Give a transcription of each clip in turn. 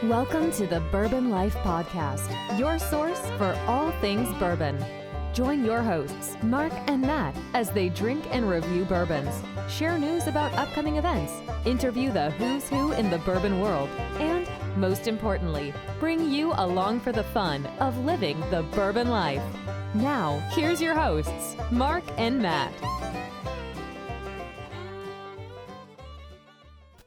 Welcome to the Bourbon Life Podcast, your source for all things bourbon. Join your hosts, Mark and Matt, as they drink and review bourbons, share news about upcoming events, interview the who's who in the bourbon world, and, most importantly, bring you along for the fun of living the bourbon life. Now, here's your hosts, Mark and Matt.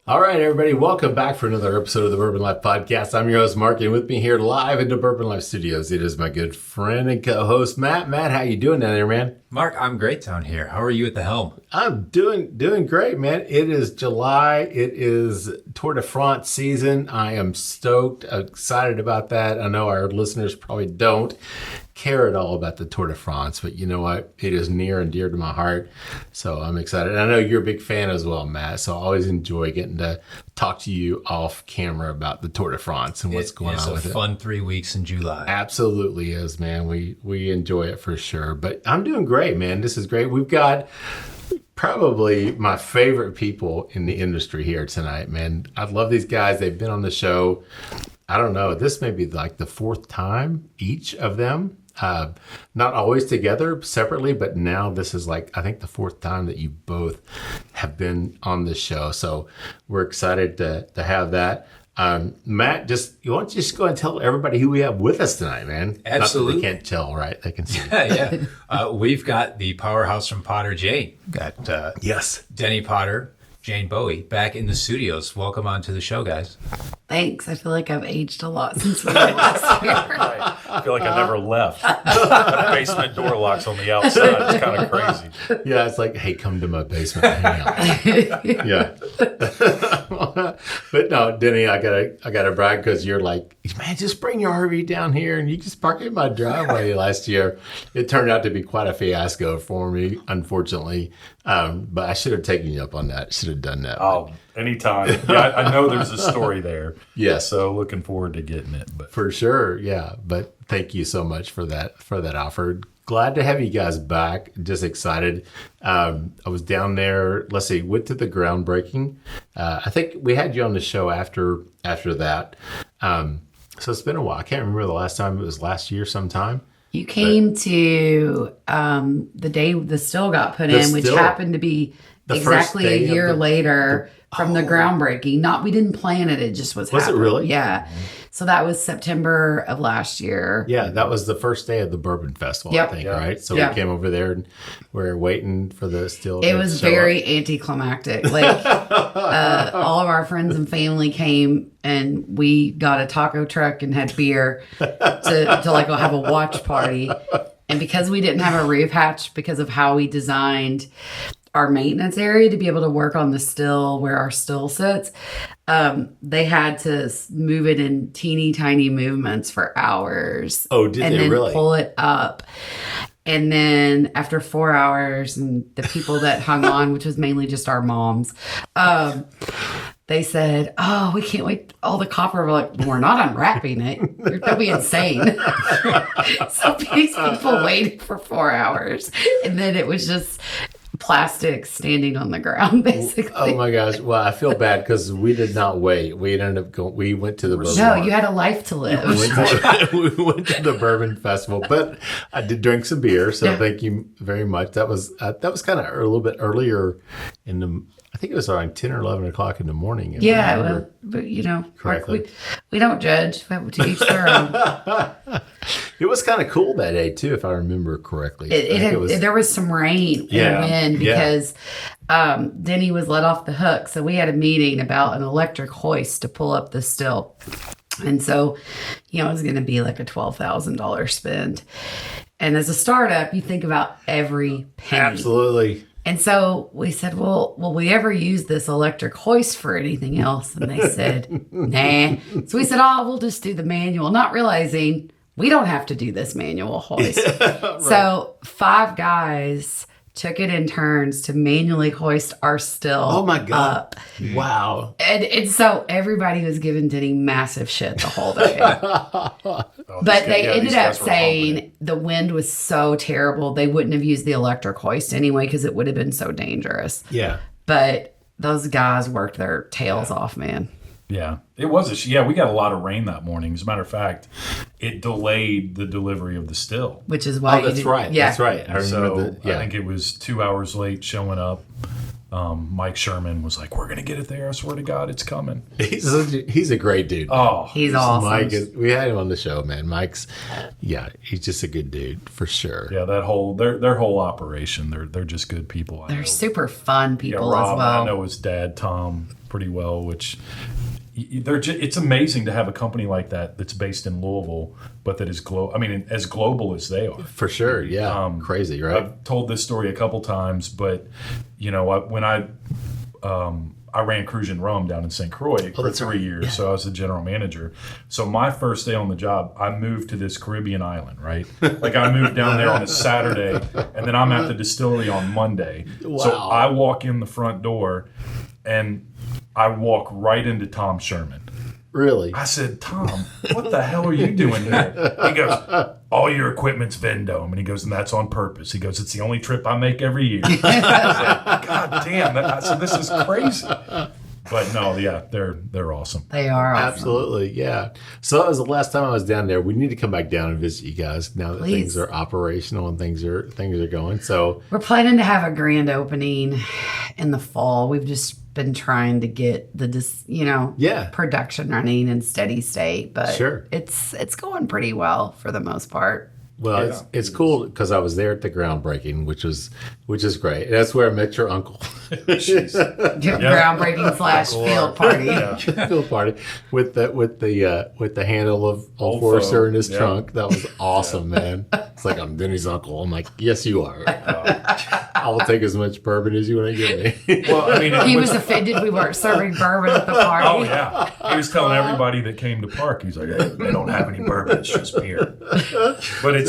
All right, everybody, welcome back for another episode of the Bourbon Life Podcast. I'm your host, Mark, and with me here live in the Bourbon Life Studios, it is my good friend and co-host, Matt. Matt, how you doing down there, man? Mark, I'm great down here. How are you at the helm? I'm doing great, man. It is July. It is Tour de France season. I am stoked, excited about that. I know our listeners probably don't care at all about the Tour de France, but you know what? It is near and dear to my heart, so I'm excited. And I know you're a big fan as well, Matt, so I always enjoy getting to talk to you off camera about the Tour de France and what's going on with it. It's a fun 3 weeks in July. Absolutely is, man. We enjoy it for sure. But I'm doing great, man. This is great. We've got probably my favorite people in the industry here tonight, man. I love these guys. They've been on the show. I don't know. This may be like the fourth time each of them. Not always together, separately, but now this is like, I think the fourth time that you both have been on this show. So we're excited to have that. Matt, you want to just go and tell everybody who we have with us tonight, man? Absolutely. Not that they can't tell, right? They can see. Yeah. We've got the powerhouse from Potter Jane. Got yes, Denny Potter, Jane Bowie back in the studios. Welcome on to the show, guys. Thanks. I feel like I've aged a lot since we were last year. Right. I feel like I never left. The basement door locks on the outside. It's kind of crazy. Yeah, it's like, hey, come to my basement and hang out. Yeah. But no, Denny, I gotta brag because you're like, man, just bring your RV down here and you just park it in my driveway. Last year, it turned out to be quite a fiasco for me, unfortunately. But I should have taken you up on that. Should have done that. Oh, anytime. Yeah, I know there's a story there. Yes. So looking forward to getting it. But for sure, yeah. But thank you so much for that offer. Glad to have you guys back. Just excited. I was down there. Let's see, went to the groundbreaking. I think we had you on the show after that. So it's been a while. I can't remember the last time. It was last year sometime. You came to the day the still got put in, which happened to be exactly a year later from the groundbreaking. We didn't plan it. It just was happening. Was it really? Yeah. So that was September of last year. Yeah, that was the first day of the Bourbon Festival, I think, right? So we came over there and we were waiting for the still. It was very anticlimactic. Like all of our friends and family came and we got a taco truck and had beer to like have a watch party. And because we didn't have a roof hatch because of how we designed our maintenance area to be able to work on the still where our still sits, they had to move it in teeny tiny movements for hours. Oh, did they really? Pull it up. And then after 4 hours, and the people that hung on, which was mainly just our moms, they said, "Oh, we can't wait." All the copper were like, "We're not unwrapping it. That'd be insane." So these people waited for 4 hours, and then it was just plastic standing on the ground, basically. Oh my gosh! Well, I feel bad because we did not wait. We ended up going. We went to the Bourbon. No, you had a life to live. We went to the Bourbon Festival, but I did drink some beer. So thank you very much. That was kind of a little bit earlier in the. I think it was around 10 or 11 o'clock in the morning. Yeah, well, but you know, we don't judge. To each their own. It was kind of cool that day too, if I remember correctly. There was some rain and wind because Denny was let off the hook. So we had a meeting about an electric hoist to pull up the still. And so, it was going to be like a $12,000 spend. And as a startup, you think about every penny. Absolutely. And so we said, well, will we ever use this electric hoist for anything else? And they said, nah. So we said, we'll just do the manual, not realizing we don't have to do this manual hoist. Right. So 5 guys took it in turns to manually hoist our still up. Wow. And so everybody was giving Denny massive shit the whole day. But they ended up saying the wind was so terrible, they wouldn't have used the electric hoist anyway because it would have been so dangerous. Yeah. But those guys worked their tails off, man. Yeah, it was we got a lot of rain that morning. As a matter of fact, it delayed the delivery of the still. Which is why that's right. Yeah. That's right. I remember I think it was 2 hours late showing up. Mike Sherman was like, "We're gonna get it there. I swear to God, it's coming." He's a great dude. Oh, He's awesome. Mike we had him on the show, man. He's just a good dude for sure. yeah, that whole their whole operation. They're just good people. They're super fun people Rob, as well. I know his dad Tom pretty well, which it's amazing to have a company like that that's based in Louisville, but that is as global as they are. For sure, yeah. Crazy, right? I've told this story a couple times, but when I ran Cruise and Rum down in St. Croix for 3 years, yeah. So I was the general manager. So my first day on the job, I moved to this Caribbean island, right? Like I moved down there on a Saturday, and then I'm at the distillery on Monday. Wow. So I walk in the front door, and I walk right into Tom Sherman. Really? I said, "Tom, what the hell are you doing here?" He goes, "All your equipment's Vendome." And he goes, "And that's on purpose." He goes, "It's the only trip I make every year." I was like, God damn. So this is crazy. But no, yeah, they're awesome. They are awesome. Absolutely, yeah. So that was the last time I was down there. We need to come back down and visit you guys now that things are operational and things are going. So we're planning to have a grand opening in the fall. We've just been trying to get the production running in steady state, but sure. It's going pretty well for the most part. Well, yeah. It's cool because I was there at the groundbreaking, which is great. That's where I met your uncle. Groundbreaking / field party. Yeah. Field party with the handle of Old Forester in his trunk. That was awesome, man. It's like, I'm Denny's uncle. I'm like, yes, you are. I will take as much bourbon as you want to give me. Well, I mean, he was offended we weren't serving bourbon at the party. Oh yeah, he was telling everybody that came to park. He's like, "Hey, they don't have any bourbon. It's just beer." But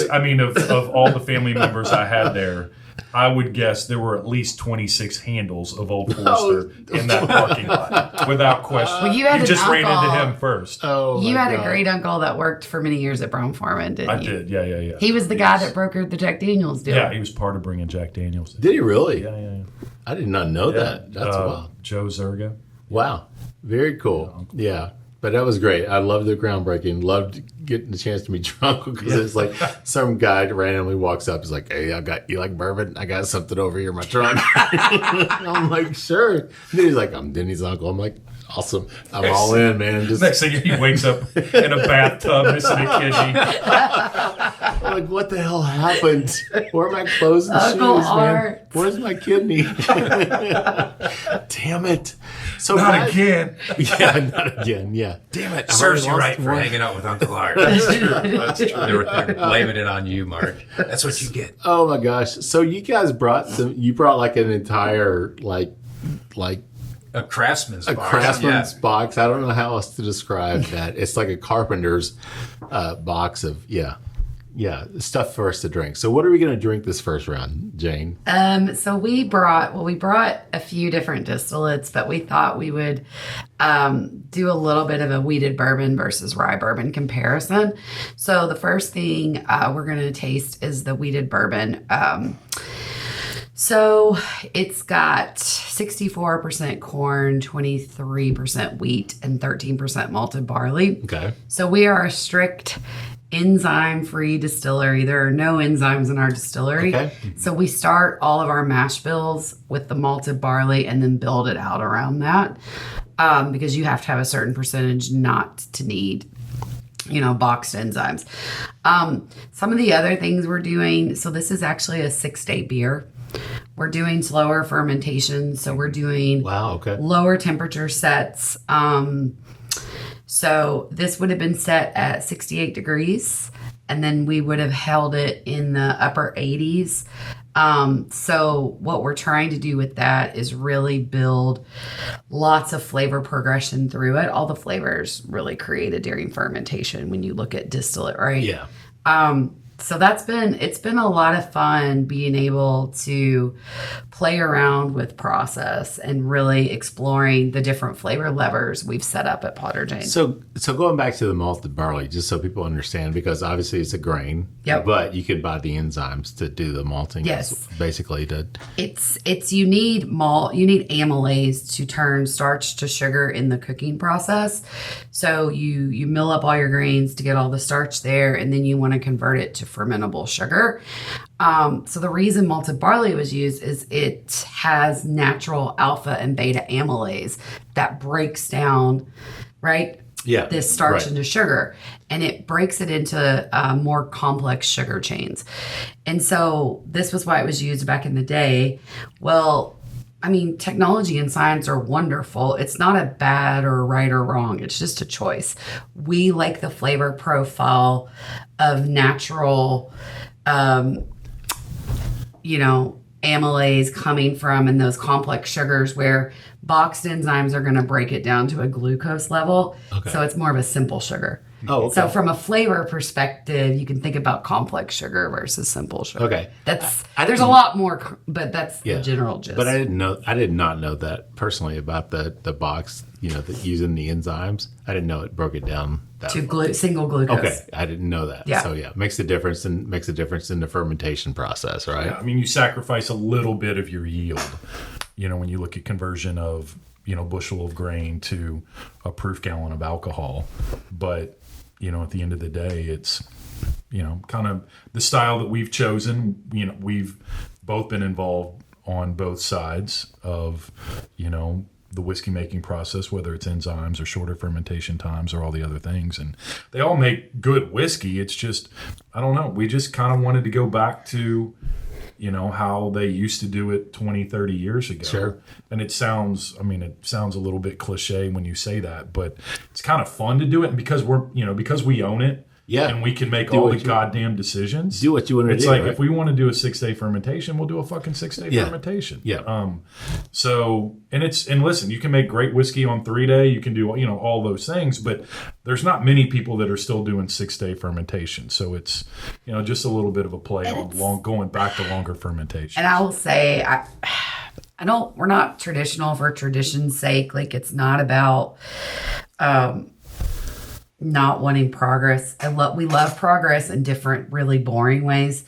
of all the family members I had there, I would guess there were at least 26 handles of Old Forester in that parking lot, without question. Well, you just ran into him first. Oh, you had a great uncle that worked for many years at Brown-Forman, didn't you? I did, yeah. He was the guy that brokered the Jack Daniels deal. Yeah, he was part of bringing Jack Daniels. Did he really? Yeah. I did not know that. That's wild. Joe Zerga. Wow, very cool. Yeah. But that was great. I loved the groundbreaking. Loved getting the chance to meet your uncle because it's like some guy randomly walks up. He's like, "Hey, you like bourbon? I got something over here in my trunk." I'm like, "Sure." And then he's like, "I'm Denny's uncle." I'm like, "Awesome. I'm all in, man." Next thing he wakes up in a bathtub missing a kidney. I'm like, what the hell happened? Where are my clothes and Uncle shoes, Art. man? Where's my kidney? Damn it. So Not again. Yeah, not again. Yeah. Damn it. Serves you right for hanging out with Uncle Art. That's true. That's true. They're blaming it on you, Mark. That's what you get. Oh my gosh. So you guys brought like an entire like a craftsman's box. Box. I don't know how else to describe that. It's like a carpenter's box of stuff for us to drink. So what are we going to drink this first round, Jane? So we brought a few different distillates, but we thought we would do a little bit of a wheated bourbon versus rye bourbon comparison. So the first thing we're going to taste is the wheated bourbon. So it's got 64% corn, 23% wheat, and 13% malted barley. Okay. So we are a strict enzyme-free distillery. There are no enzymes in our distillery. Okay. So we start all of our mash bills with the malted barley and then build it out around that because you have to have a certain percentage not to need boxed enzymes. Some of the other things we're doing, so this is actually a 6-day beer. We're doing slower fermentation, so we're doing lower temperature sets. So this would have been set at 68 degrees, and then we would have held it in the upper 80s. So what we're trying to do with that is really build lots of flavor progression through it. All the flavors really created during fermentation when you look at distillate, right? Yeah. So it's been a lot of fun being able to play around with process and really exploring the different flavor levers we've set up at Potter Jane. So going back to the malted barley, just so people understand, because obviously it's a grain, Yep. but you could buy the enzymes to do the malting. Yes. Basically It's you need malt, you need amylase to turn starch to sugar in the cooking process. So you mill up all your grains to get all the starch there, and then you want to convert it to fermentable sugar. So the reason malted barley was used is it has natural alpha and beta amylase that breaks down, right? Yeah, This starch right. into sugar, and it breaks it into more complex sugar chains. And so this was why it was used back in the day. Well, I mean, technology and science are wonderful. It's not a bad or right or wrong. It's just a choice. We like the flavor profile of natural, amylase coming from and those complex sugars where boxed enzymes are going to break it down to a glucose level. Okay. So it's more of a simple sugar. Oh, okay. So from a flavor perspective, you can think about complex sugar versus simple sugar. Okay. There's a didn't- lot more, but that's the general gist. But I did not know that personally about the box, using the enzymes. I didn't know it broke it down that to single glucose. Okay, I didn't know that. Yeah. So makes a difference in the fermentation process, right? Yeah, I mean, you sacrifice a little bit of your yield. When you look at conversion of bushel of grain to a proof gallon of alcohol, but at the end of the day, it's kind of the style that we've chosen. We've both been involved on both sides of the whiskey making process, whether it's enzymes or shorter fermentation times or all the other things, and they all make good whiskey. It's just, I don't know, we just kind of wanted to go back to how they used to do it 20, 30 years ago. Sure. And it sounds a little bit cliche when you say that, but it's kind of fun to do it. And because because we own it, Yeah. and we can make Do all what the goddamn decisions. Do what you want to It's do. like right? if we want to do a 6-day fermentation, we'll do a fucking 6-day fermentation. Yeah. And listen, you can make great whiskey on 3-day. You can do all those things, but there's not many people that are still doing 6-day fermentation. So it's just a little bit of a play on going back to longer fermentation. And I will say, we're not traditional for tradition's sake. Like, it's not about not wanting progress. We love progress in different, really boring ways,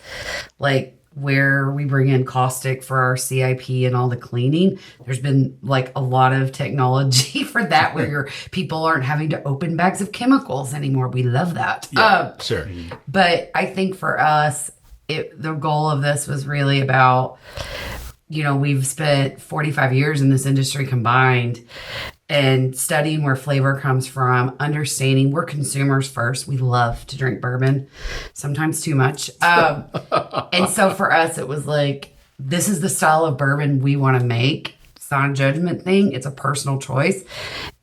like where we bring in caustic for our CIP and all the cleaning. There's been like a lot of technology for that, where your people aren't having to open bags of chemicals anymore. We love that. Sure. But I think for us, the goal of this was really about, we've spent 45 years in this industry combined, and studying where flavor comes from, understanding we're consumers first. We love to drink bourbon, sometimes too much. And so for us, it was like, this is the style of bourbon we want to make. It's not a judgment thing. It's a personal choice.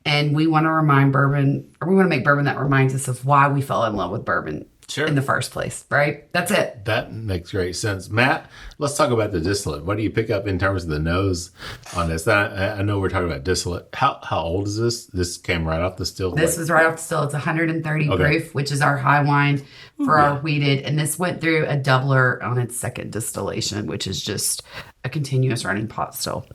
And we want to make bourbon that reminds us of why we fell in love with bourbon in the first place, right? That's it. That makes great sense. Matt, let's talk about the distillate. What do you pick up in terms of the nose on this? I know we're talking about distillate. How old is this? This came right off the still? This was right off the still. It's 130 proof, which is our high wine for our wheated. And this went through a doubler on its second distillation, which is just a continuous running pot still.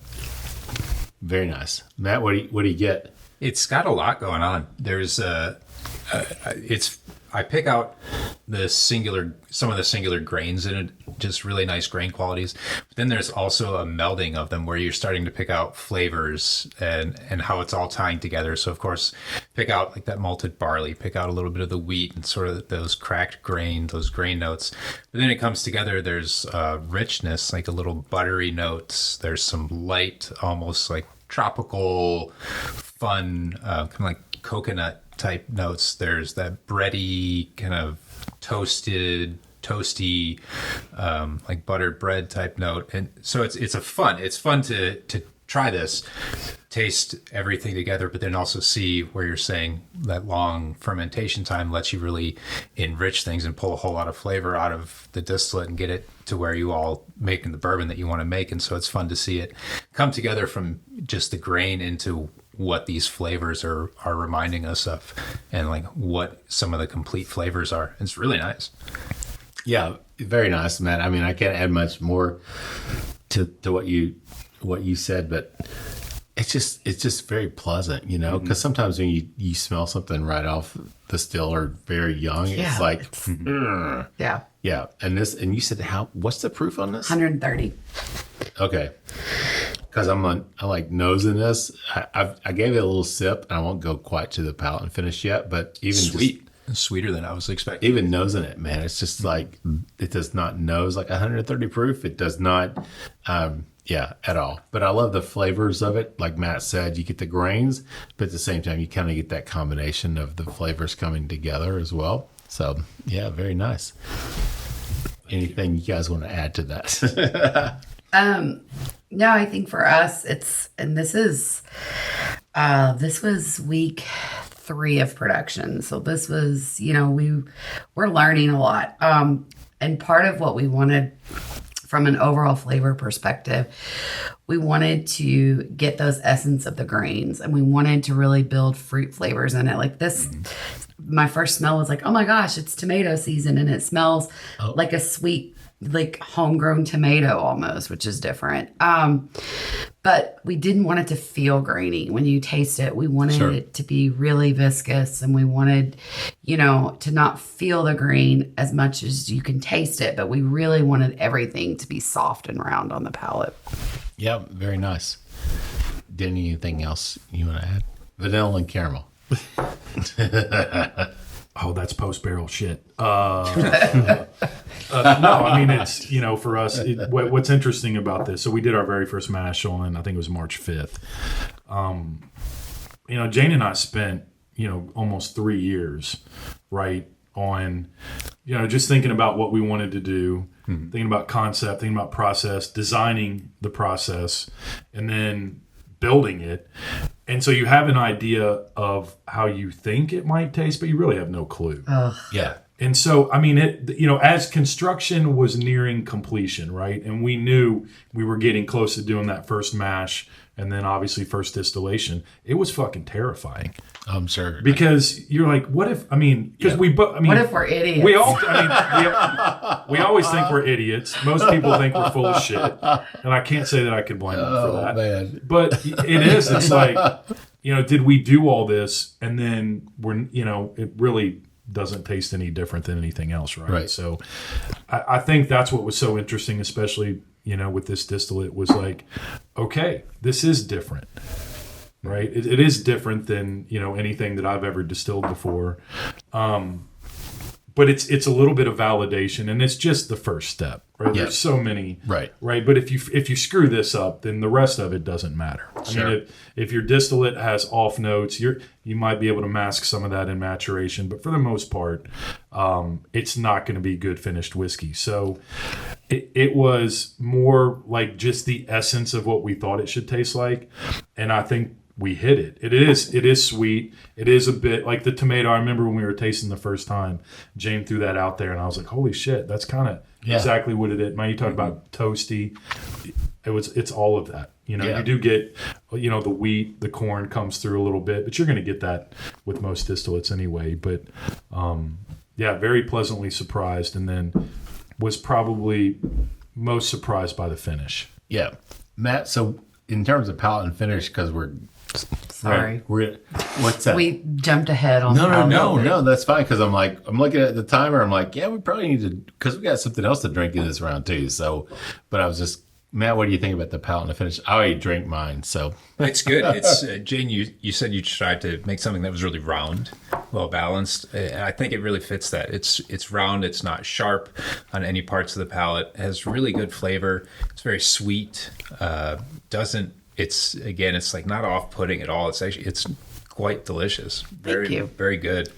Very nice. Matt, what do you get? It's got a lot going on. There's I pick out some of the singular grains in it, just really nice grain qualities. But then there's also a melding of them where you're starting to pick out flavors and how it's all tying together. So of course, pick out like that malted barley, pick out a little bit of the wheat and sort of those cracked grain, those grain notes. But then it comes together, there's richness, like a little buttery notes. There's some light, almost like tropical, fun, kind of like coconut type notes. There's that bready, kind of toasty, like buttered bread type note. And so it's fun to try this, taste everything together, but then also see where you're saying that long fermentation time lets you really enrich things and pull a whole lot of flavor out of the distillate and get it to where you all making the bourbon that you want to make. And so it's fun to see it come together from just the grain into what these flavors are reminding us of, and like what some of the complete flavors are. It's really nice. Yeah, very nice, Matt. I mean, I can't add much more to what you said, but it's just very pleasant, you know, because sometimes when you smell something right off the still or very young, it's like, yeah. And you said what's the proof on this? 130. Okay. Because I like nosing this. I gave it a little sip, and I won't go quite to the palate and finish yet, but even sweeter than I was expecting. Even nosing it, man, it's just like, it does not nose like 130 proof. It does not, at all. But I love the flavors of it. Like Matt said, you get the grains, but at the same time, you kind of get that combination of the flavors coming together as well. So, yeah, very nice. Anything you guys want to add to that? No, I think for us, this was week 3 of production. So this was, we're learning a lot. And part of what we wanted from an overall flavor perspective, we wanted to get those essence of the grains, and we wanted to really build fruit flavors in it. Like this, my first smell was like, oh my gosh, it's tomato season, and it smells like a sweet, like homegrown tomato almost, which is different. But we didn't want it to feel grainy when you taste it. We wanted it to be really viscous, and we wanted, to not feel the grain as much as you can taste it. But we really wanted everything to be soft and round on the palate. Yeah, very nice. Denny, anything else you want to add? Vanilla and caramel. Oh, that's post-barrel shit. No, I mean, it's, for us, what's interesting about this, so we did our very first mash on, I think it was March 5th. Jane and I spent, almost 3 years, right, on, just thinking about what we wanted to do, thinking about concept, thinking about process, designing the process, and then building it. And so you have an idea of how you think it might taste, but you really have no clue. Yeah. And so, I mean, as construction was nearing completion, right? And we knew we were getting close to doing that first mash and then obviously first distillation. It was fucking terrifying. I'm sure. Because you're like, what if, what if we're idiots? We always think we're idiots. Most people think we're full of shit. And I can't say that I can blame them for that. Man. But it's like, did we do all this and then it really doesn't taste any different than anything else, right? So I think that's what was so interesting, especially, with this distillate, was like, okay, this is different. Right, it is different than anything that I've ever distilled before, but it's a little bit of validation, and it's just the first step. Right, there's so many. Right. But if you screw this up, then the rest of it doesn't matter. Sure. I mean, if your distillate has off notes, you might be able to mask some of that in maturation, but for the most part, it's not going to be good finished whiskey. So it was more like just the essence of what we thought it should taste like, and I think we hit it. It is sweet. It is a bit like the tomato. I remember when we were tasting the first time, Jane threw that out there, and I was like, "Holy shit, that's kind of exactly what it is." Man, you talk about toasty. It's all of that. You do get, the wheat, the corn comes through a little bit, but you're going to get that with most distillates anyway. But very pleasantly surprised, and then was probably most surprised by the finish. Yeah, Matt. So in terms of palate and finish, because we're sorry, what's that? We jumped ahead on. No, that's fine. Because I'm looking at the timer. I'm like, yeah, we probably need to, because we got something else to drink in this round too. So, but I was just, Matt, what do you think about the palate and the finish? I already drank mine, so it's good. It's Jane. You said you tried to make something that was really round, well balanced. I think it really fits that. It's round. It's not sharp on any parts of the palate. It has really good flavor. It's very sweet. It's like not off-putting at all. It's quite delicious. Very, Thank you. Very good.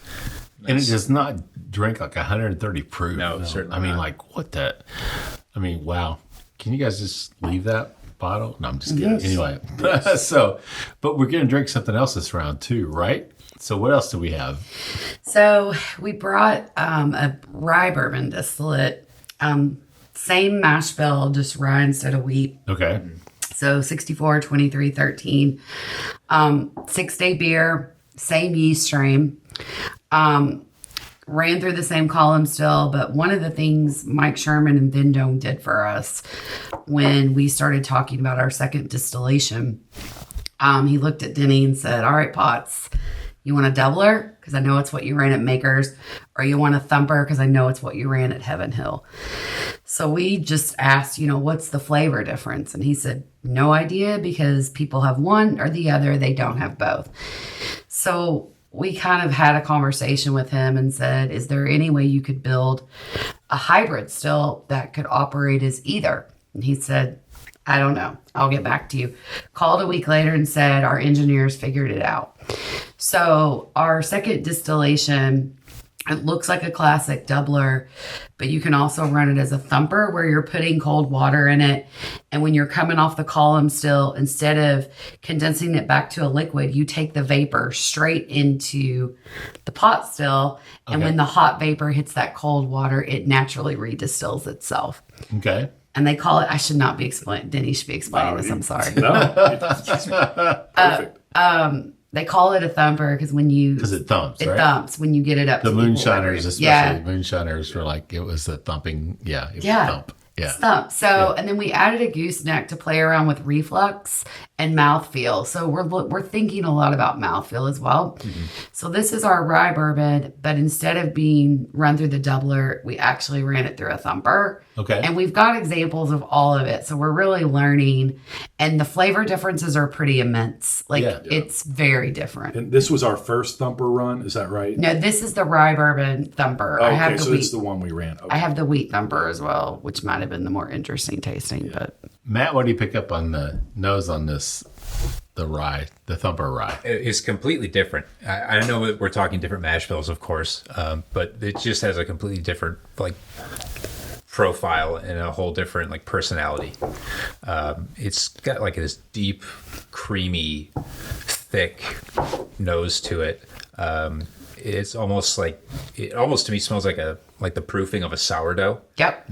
Nice. And it does not drink like 130 proof. No, certainly. I mean, not. like what that? I mean, wow. Can you guys just leave that bottle? No, I'm just kidding. Yes. Anyway, but we're gonna drink something else this round too, right? So what else do we have? So we brought a Rye Bourbon Distillate, same mash bill, just rye instead of wheat. Okay. So 64, 23, 13. 6-day beer, same yeast strain. ran through the same column still, but one of the things Mike Sherman and Then Dome did for us when we started talking about our second distillation, he looked at Denny and said, all right, Potts, you want a doubler? Because I know it's what you ran at Makers. Or you want a thumper? Because I know it's what you ran at Heaven Hill. So we just asked, what's the flavor difference? And he said, no idea, because people have one or the other. They don't have both. So we kind of had a conversation with him and said, is there any way you could build a hybrid still that could operate as either? And he said, I don't know. I'll get back to you. Called a week later and said, our engineers figured it out. So our second distillation, it looks like a classic doubler, but you can also run it as a thumper where you're putting cold water in it. And when you're coming off the column still, instead of condensing it back to a liquid, you take the vapor straight into the pot still. And when the hot vapor hits that cold water, it naturally redistills itself. Okay. And they call it, I should not be explaining, Denny should be explaining this, I'm sorry. No. Perfect. They call it a thumper because it thumps, it right? thumps when you get it up The to equal moonshiners, vapor. especially moonshiners, were like, it was a thumping. Yeah. It was a thump. Yeah. Thump. So, and then we added a gooseneck to play around with reflux and mouthfeel. So we're thinking a lot about mouthfeel as well. Mm-hmm. So this is our rye bourbon, but instead of being run through the doubler, we actually ran it through a thumper. Okay. And we've got examples of all of it. So we're really learning, and the flavor differences are pretty immense. It's very different. And this was our first thumper run, is that right? No, this is the rye bourbon thumper. Oh, okay, so it's the one we ran. Okay. I have the wheat thumper as well, which might have been the more interesting tasting. But Matt, what do you pick up on the nose on this? The rye, the thumper rye. It's completely different. I know that we're talking different mash bills, of course, but it just has a completely different profile and a whole different personality. It's got this deep, creamy, thick nose to it. It's almost to me smells like the proofing of a sourdough. Yep.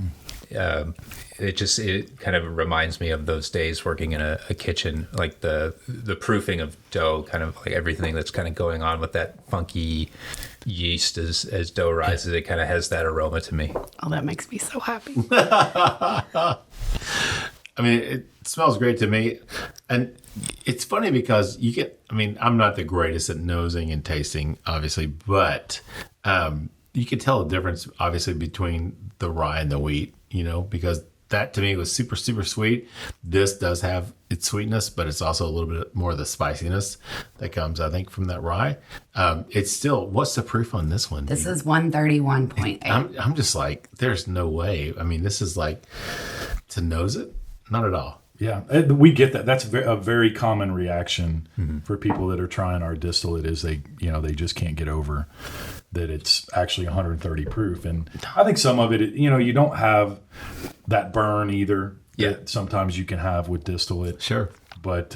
It kind of reminds me of those days working in a kitchen, like the proofing of dough, kind of like everything that's kind of going on with that funky yeast as dough rises. It kind of has that aroma to me. Oh, that makes me so happy. I mean, it smells great to me. And it's funny because I'm not the greatest at nosing and tasting, obviously, but you can tell the difference, obviously, between the rye and the wheat, because that to me was super, super sweet. This does have its sweetness, but it's also a little bit more of the spiciness that comes, I think, from that rye. It's still, what's the proof on this one? This is 131.8. I'm just like, there's no way. I mean, this is to nose it? Not at all. Yeah, we get that. That's a very common reaction for people that are trying our distillate is they just can't get over that it's actually 130 proof. And I think some of it, you don't have that burn either that sometimes you can have with distillate. Sure. But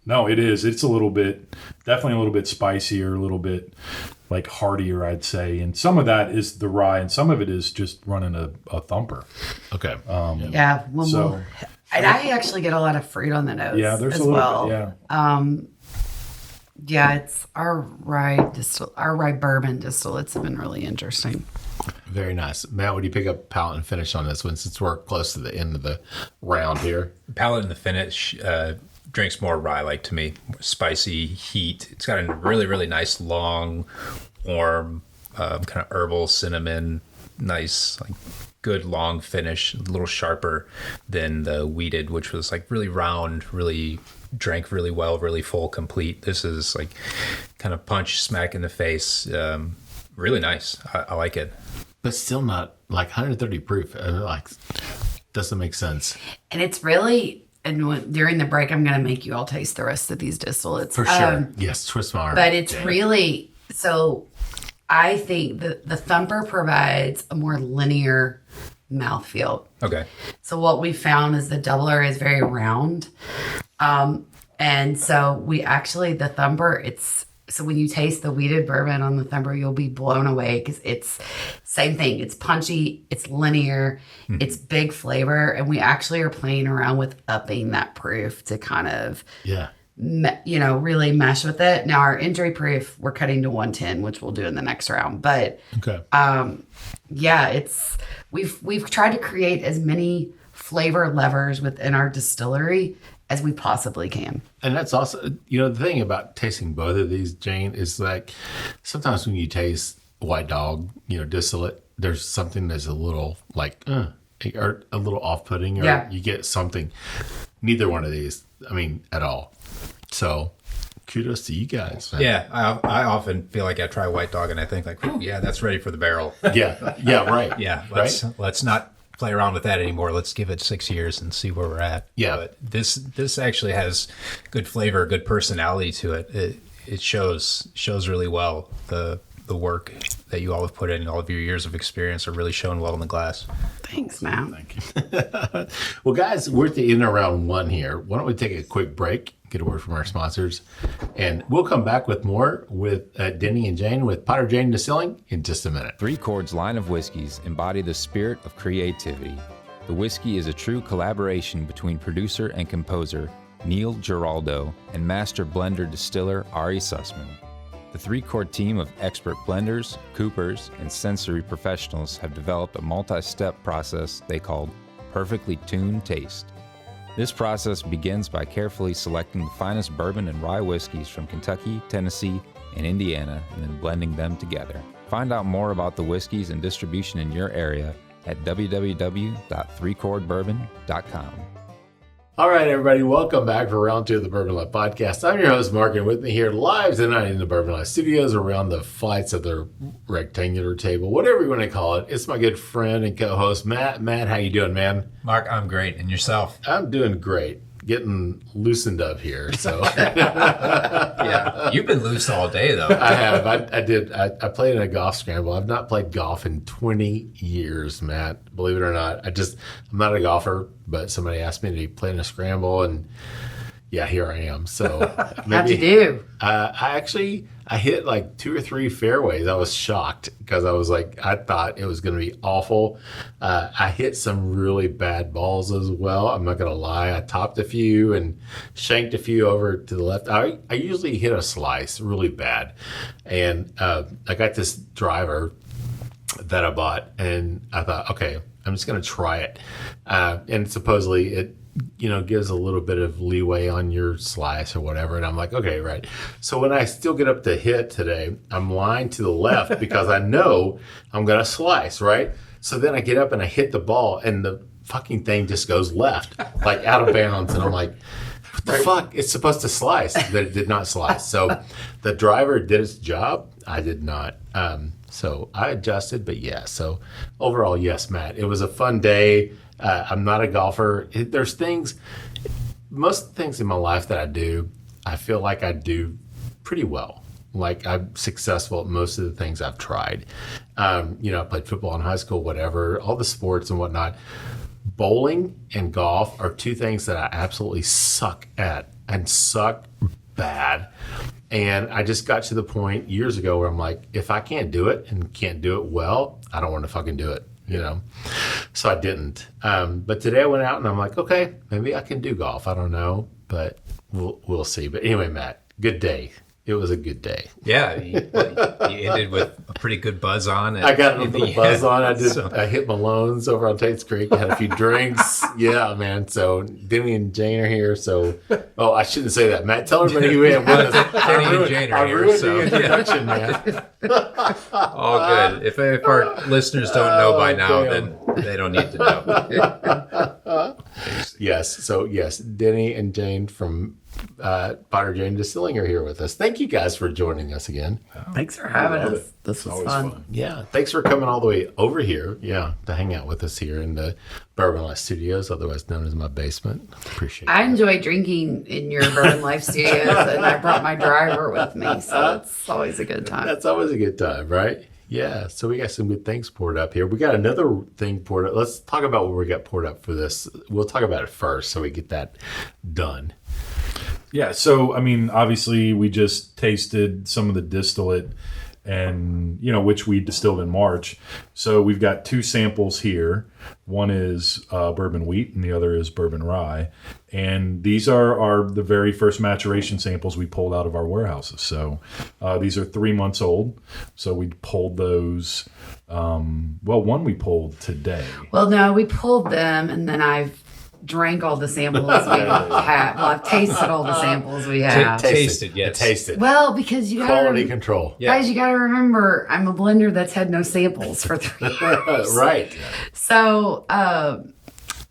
no, it is. It's definitely a little bit spicier, a little bit heartier, I'd say. And some of that is the rye and some of it is just running a thumper. Okay. And I actually get a lot of fruit on the nose. Yeah, there's as a little well. bit, It's our rye bourbon distillates have been really interesting. Very nice. Matt, what do you pick up palate and finish on this one since we're close to the end of the round here? Palate and the finish drinks more rye-like to me. Spicy, heat. It's got a really, really nice, long, warm, kind of herbal, cinnamon, nice, good long finish, a little sharper than the wheated, which was really round, really drank really well, really full, complete. This is kind of punch, smack in the face. Really nice. I like it. But still not 130 proof. Doesn't make sense. And it's really, during the break, I'm going to make you all taste the rest of these distillates. For sure. Yes, twist my arm. But it's really, so I think the thumper provides a more linear mouthfeel. Okay. So what we found is the doubler is very round. And so the thumper, so when you taste the wheated bourbon on the thumper, you'll be blown away because it's same thing. It's punchy, it's linear, it's big flavor. And we actually are playing around with upping that proof to kind of really mesh with it. Now our entry proof, we're cutting to 110, which we'll do in the next round. But Okay. We've tried to create as many flavor levers within our distillery as we possibly can. And that's also, the thing about tasting both of these, Jane, is like sometimes when you taste White Dog, distillate, there's something that's a little like, or a little off-putting, or you get something. Neither one of these, at all. So kudos to you guys, man. Yeah, I often feel like I try White Dog and I think like, oh yeah, that's ready for the barrel. Yeah, right. Yeah, right. Let's not play around with that anymore. Let's give it 6 years and see where we're at. Yeah, but this actually has good flavor, good personality to it. It shows really well. The work that you all have put in, all of your years of experience are really shown well in the glass. Thanks, Matt. Thank you. Well, guys, we're at the end of round one here. Why don't we take a quick break, get a word from our sponsors, and we'll come back with more with Denny and Jane with Potter Jane Distilling in just a minute. Three Chord's line of whiskeys embody the spirit of creativity. The whiskey is a true collaboration between producer and composer Neil Giraldo and master blender distiller Ari Sussman. The Three Chord team of expert blenders, coopers, and sensory professionals have developed a multi-step process they call Perfectly Tuned Taste. This process begins by carefully selecting the finest bourbon and rye whiskeys from Kentucky, Tennessee, and Indiana, and then blending them together. Find out more about the whiskeys and distribution in your area at www.threechordbourbon.com. All right, everybody, welcome back for round two of the Bourbon Life Podcast. I'm your host, Mark, and with me here live tonight in the Bourbon Life Studios around the flights of the rectangular table, whatever you want to call it. It's my good friend and co-host, Matt. Matt, how you doing, man? Mark, I'm great. And yourself? I'm doing great. Getting loosened up here, so. Yeah, you've been loose all day, though. I have. I did. I played in a golf scramble. I've not played golf in 20 years, Matt. Believe it or not. I'm not a golfer, but somebody asked me to play in a scramble, and yeah, here I am. So How'd you do? I hit like 2 or 3 fairways. I was shocked because I thought it was going to be awful. I hit some really bad balls as well. I'm not going to lie. I topped a few and shanked a few over to the left. I usually hit a slice really bad. And I got this driver that I bought, and I thought, okay, I'm just going to try it. And supposedly it gives a little bit of leeway on your slice or whatever. And I'm like, okay, right. So when I still get up to hit today, I'm lying to the left because I know I'm going to slice, right? So then I get up and I hit the ball and the fucking thing just goes left, like out of bounds. And I'm like, what the fuck? It's supposed to slice, but it did not slice. So the driver did its job. I did not. So I adjusted, but yeah. So overall, yes, Matt, it was a fun day. I'm not a golfer. There's most of the things in my life that I do, I feel like I do pretty well. Like I'm successful at most of the things I've tried. I played football in high school, whatever, all the sports and whatnot. Bowling and golf are 2 things that I absolutely suck at and suck bad. And I just got to the point years ago where I'm like, if I can't do it and can't do it well, I don't want to fucking do it. So I didn't. But today I went out and I'm like, okay, maybe I can do golf. I don't know, but we'll see. But anyway, Matt, good day. It was a good day. Yeah, you ended with a pretty good buzz on. I got a little buzz on. I hit Malone's over on Tate's Creek. Had a few drinks. Yeah, man. So Denny and Jane are here. So, I shouldn't say that. Matt, tell everybody who am with us. Denny and Jane are here. The introduction, man. All good. If our listeners don't know by now, then they don't need to know. Yes. So yes, Denny and Jane from Potter Jane Distilling are here with us. Thank you guys for joining us again. Thanks for having us. This was fun. Yeah, thanks for coming all the way over here. Yeah, to hang out with us here in the Bourbon Life Studios, otherwise known as my basement. Appreciate it. I enjoy drinking in your Bourbon Life Studios, and I brought my driver with me, so it's always a good time. That's always a good time, right? Yeah, so we got some good things poured up here. We got another thing poured up. Let's talk about what we got poured up for this. We'll talk about it first so we get that done. Yeah, so, obviously we just tasted some of the distillate, and which we distilled in March. So we've got 2 samples here. One is bourbon wheat and the other is bourbon rye. And these are the very first maturation samples we pulled out of our warehouses. So these are 3 months old. So we pulled those. One we pulled today. Well, no, we pulled them and then I've drank all the samples we have. Well, I've tasted all the samples we have. Tasted, yes. Tasted. Well, because you Quality control. Guys, you got to remember, I'm a blender that's had no samples for 3 years. Right. So,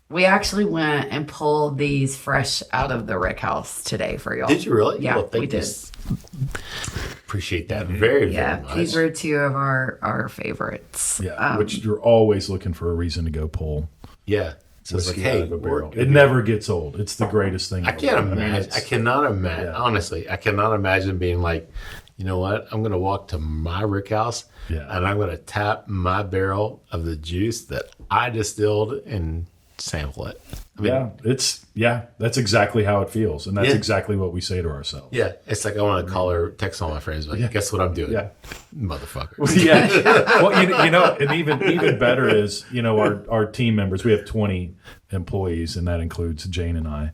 we actually went and pulled these fresh out of the rick house today for y'all. Did you really? Yeah, Well, we did. Appreciate that very much. These were 2 of our favorites. Yeah, which you're always looking for a reason to go pull. Yeah. So it's like, hey, it never gets old. It's the greatest thing. I can't imagine. I cannot imagine. Yeah. Honestly, I cannot imagine being like, you know what? I'm going to walk to my rick house and I'm going to tap my barrel of the juice that I distilled and sample it. I mean, that's exactly how it feels, and that's exactly what we say to ourselves. Yeah, it's like I want to call or text all my friends, like, guess what I'm doing? Yeah, motherfucker. Yeah. Well, and even better is, our team members. We have 20 employees, and that includes Jane and I.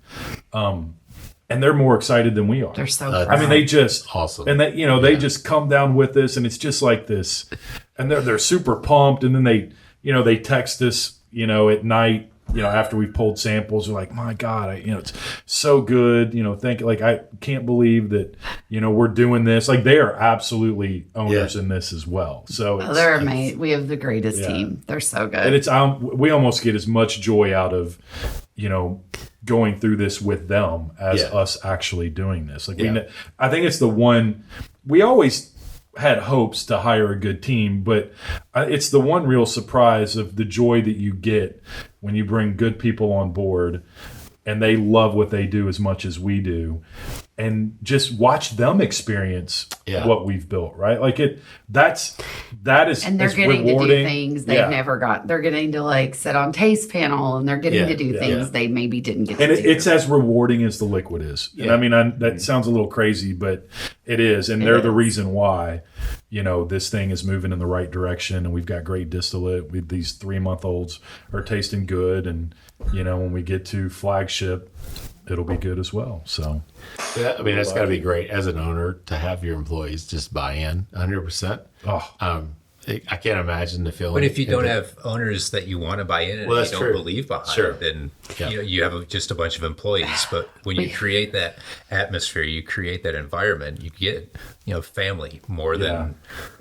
And they're more excited than we are. They're so proud. I mean, they just awesome, and they they just come down with us, and it's just like this, and they're super pumped, and then they text us at night. After we pulled samples, they're like, "My God, it's so good." I can't believe that we're doing this. Like, they are absolutely owners in this as well. So they're amazing. We have the greatest team. They're so good, and it's we almost get as much joy out of going through this with them as us actually doing this. Like, I think it's the one we always had hopes to hire a good team, but it's the one real surprise of the joy that you get when you bring good people on board and they love what they do as much as we do, and just watch them experience what we've built, right? Like that is, and they're getting rewarding. To do things they've never got. They're getting to sit on taste panel, and they're getting to do things they maybe didn't get to do. And it's as rewarding as the liquid is. And I mean, that sounds a little crazy, but it is. And they're the reason why, this thing is moving in the right direction, and we've got great distillate. These 3-month-olds are tasting good, and when we get to flagship, it'll be good as well. So, I mean, that's got to be great as an owner to have your employees just buy in 100%. I can't imagine the feeling. But if you don't have owners that you want to buy in and you don't believe behind, then you have just a bunch of employees. But when you create that atmosphere, you create that environment, you get family more than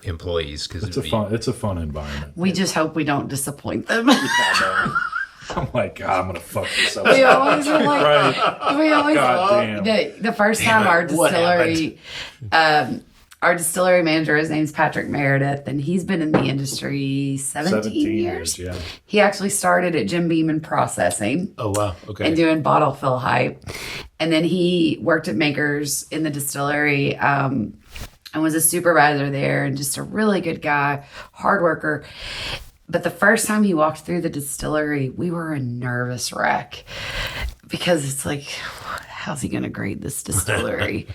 employees, because it's a fun environment. We just hope we don't disappoint them. I'm like, God, I'm gonna fuck this up. We always are like, right. We always. God damn. The first time our distillery, our distillery manager, his name's Patrick Meredith, and he's been in the industry 17 years. Yeah. He actually started at Jim Beam in processing. Oh wow, okay. And doing bottle fill hype, and then he worked at Makers in the distillery. And was a supervisor there, and just a really good guy, hard worker. But the first time he walked through the distillery, we were a nervous wreck, because it's like, how's he going to grade this distillery?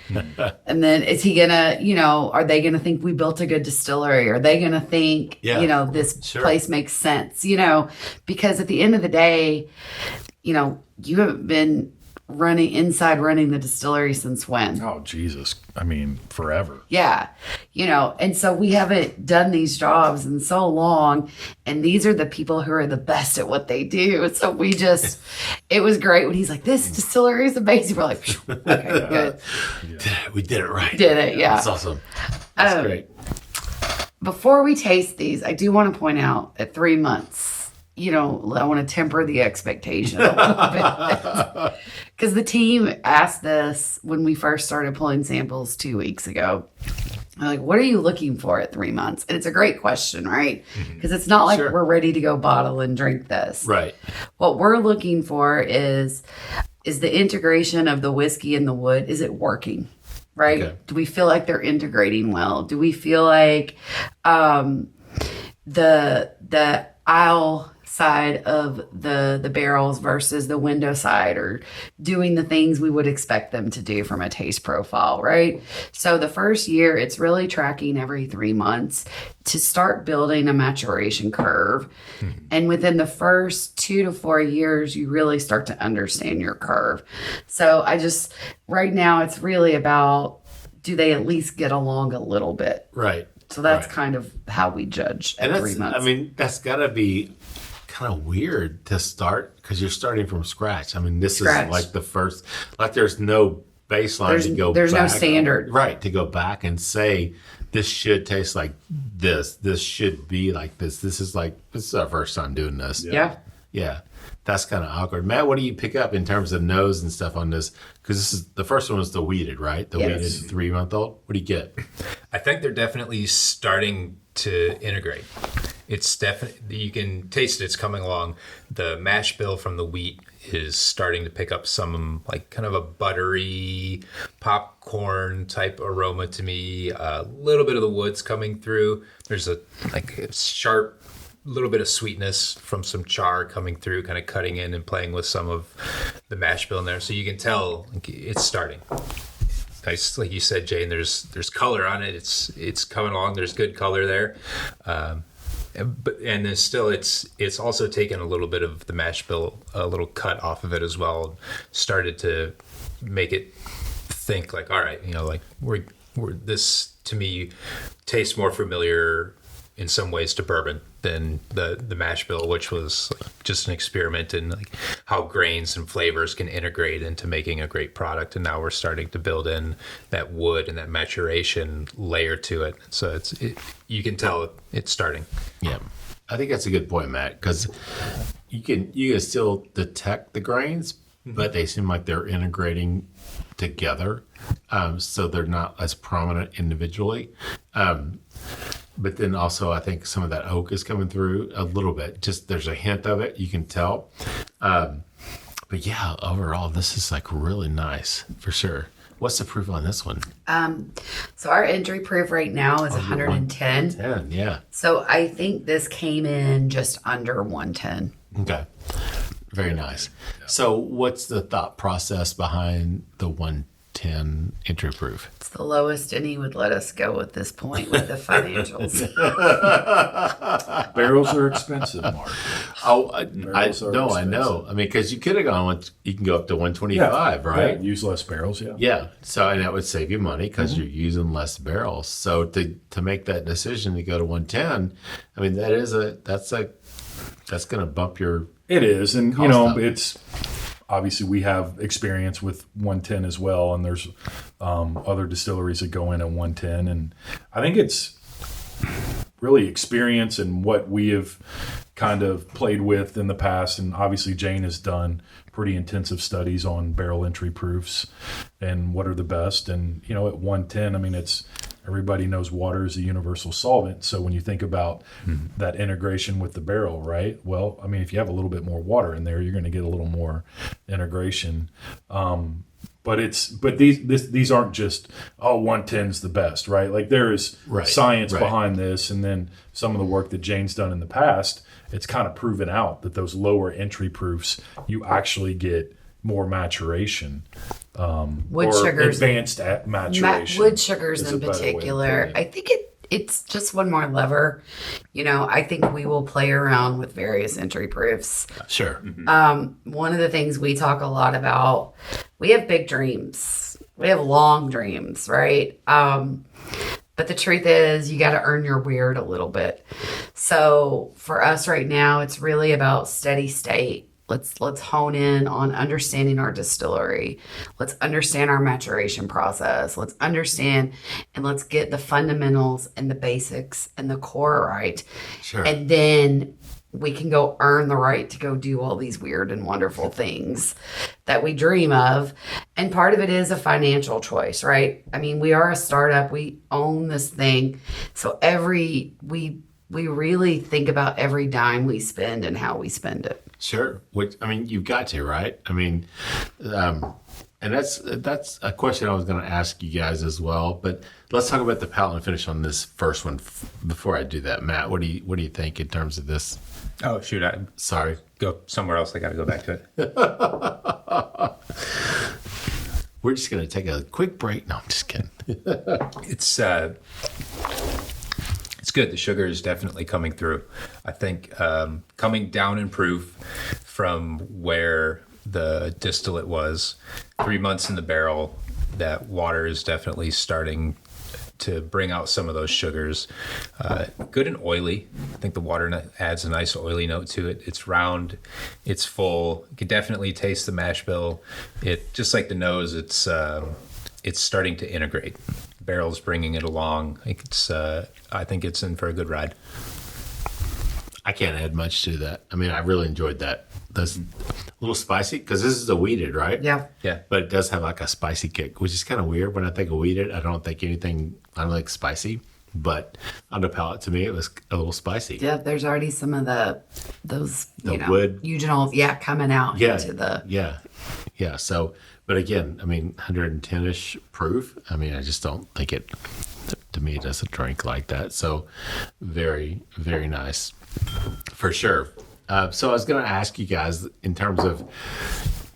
And then is he going to, are they going to think we built a good distillery? Are they going to think, this place makes sense? Because at the end of the day, you haven't been running the distillery since when? Oh, Jesus. I mean, forever. Yeah. And so we haven't done these jobs in so long, and these are the people who are the best at what they do. So it was great when he's like, this distillery is amazing. We're like, okay, good. We did it right. Did it, yeah. That's awesome. That's great. Before we taste these, I do want to point out at 3 months, I want to temper the expectation a little bit. Because the team asked this when we first started pulling samples 2 weeks ago. They're like, what are you looking for at 3 months? And it's a great question, right? Because it's not like we're ready to go bottle and drink this. Right. What we're looking for is the integration of the whiskey and the wood. Is it working? Right? Okay. Do we feel like they're integrating well? Do we feel like the aisle side of the barrels versus the window side, or doing the things we would expect them to do from a taste profile, right? So the first year, it's really tracking every 3 months to start building a maturation curve. And within the first 2 to 4 years, you really start to understand your curve. So right now, it's really about, do they at least get along a little bit? Right. So that's kind of how we judge at 3 months. I mean, that's got to be kind of weird to start, because you're starting from scratch. I mean, this is like the first, like there's no baseline to go there's back. no standard. Right, to go back and say, this should taste like this. This should be like this. This is our first time doing this. Yeah. That's kind of awkward. Matt, what do you pick up in terms of nose and stuff on this? Because the first one was the wheated, right? The wheated 3-month-old. What do you get? I think they're definitely starting to integrate. It's definitely, you can taste it. It's coming along. The mash bill from the wheat is starting to pick up some like kind of a buttery popcorn type aroma to me. A little bit of the woods coming through. There's a sharp little bit of sweetness from some char coming through, kind of cutting in and playing with some of the mash bill in there. So you can tell it's starting. Nice, like you said, Jane. There's color on it. It's coming along. There's good color there. But then still, it's also taken a little bit of the mash bill, a little cut off of it as well. Started to make it think like, all right, like we're this to me tastes more familiar in some ways to bourbon than the mash bill, which was just an experiment in like how grains and flavors can integrate into making a great product. And now we're starting to build in that wood and that maturation layer to it. So you can tell it's starting. Yeah, I think that's a good point, Matt, because you can still detect the grains, but they seem like they're integrating together, so they're not as prominent individually. But then also, I think some of that oak is coming through a little bit. Just there's a hint of it, you can tell. But yeah, overall, this is like really nice for sure. What's the proof on this one? So our entry proof right now is 110. 110, yeah. So I think this came in just under 110. Okay. Very nice. So what's the thought process behind the 110 entry proof? It's the lowest Denny would let us go at this point with the financials. Barrels are expensive, Mark. I know. I mean, because you could have gone, you can go up to 125, right? Yeah, use less barrels, yeah. Yeah. So, and that would save you money because you're using less barrels. So to make that decision to go to 110, I mean, that's going to bump your. It is, and cost up. it's obviously we have experience with 110 as well, and there's other distilleries that go in at 110, and I think it's really experience and what we have kind of played with in the past, and obviously Jane has done pretty intensive studies on barrel entry proofs and what are the best, and at 110, I mean, everybody knows water is a universal solvent. So when you think about that integration with the barrel, right? Well, I mean, if you have a little bit more water in there, you're going to get a little more integration. But these aren't just 110's the best, right? Like there is science behind this, and then some of the work that Jane's done in the past, it's kind of proven out that those lower entry proofs, you actually get more maturation. Wood sugars, advanced maturation. Wood sugars in particular. I think it's just one more lever. I think we will play around with various entry proofs. Sure. One of the things we talk a lot about, we have big dreams. We have long dreams, right? But the truth is, you got to earn your weird a little bit. So for us right now, it's really about steady state. Let's hone in on understanding our distillery. Let's understand our maturation process. Let's understand and let's get the fundamentals and the basics and the core right. Sure. And then we can go earn the right to go do all these weird and wonderful things that we dream of. And part of it is a financial choice, right? I mean, we are a startup. We own this thing. So we really think about every dime we spend and how we spend it. Sure. Which, I mean, you've got to, right? I mean, and that's a question I was going to ask you guys as well. But let's talk about the palate and finish on this first one before I do that. Matt, what do you think in terms of this? Oh, shoot. I Sorry. go somewhere else. I got to go back to it. We're just going to take a quick break. No, I'm just kidding. It's good. The sugar is definitely coming through. I think coming down in proof from where the distillate was 3 months in the barrel, that water is definitely starting to bring out some of those sugars. Good and oily. I think the water adds a nice oily note to it. It's round, it's full. You can definitely taste the mash bill. It just like the nose, it's starting to integrate. Barrel's bringing it along. I think it's in for a good ride. I can't add much to that. I mean, I really enjoyed that. That's a little spicy because this is a wheated, right? Yeah. Yeah. But it does have like a spicy kick, which is kind of weird. When I think of wheated, I don't think anything, I don't like spicy. But on the palate, to me, it was a little spicy. Yeah, there's already some of those wood. eugenol, coming out into the... Yeah. So, but again, I mean, 110-ish proof. I mean, I just don't think it, to me, it doesn't drink like that. So very, very nice for sure. So I was going to ask you guys in terms of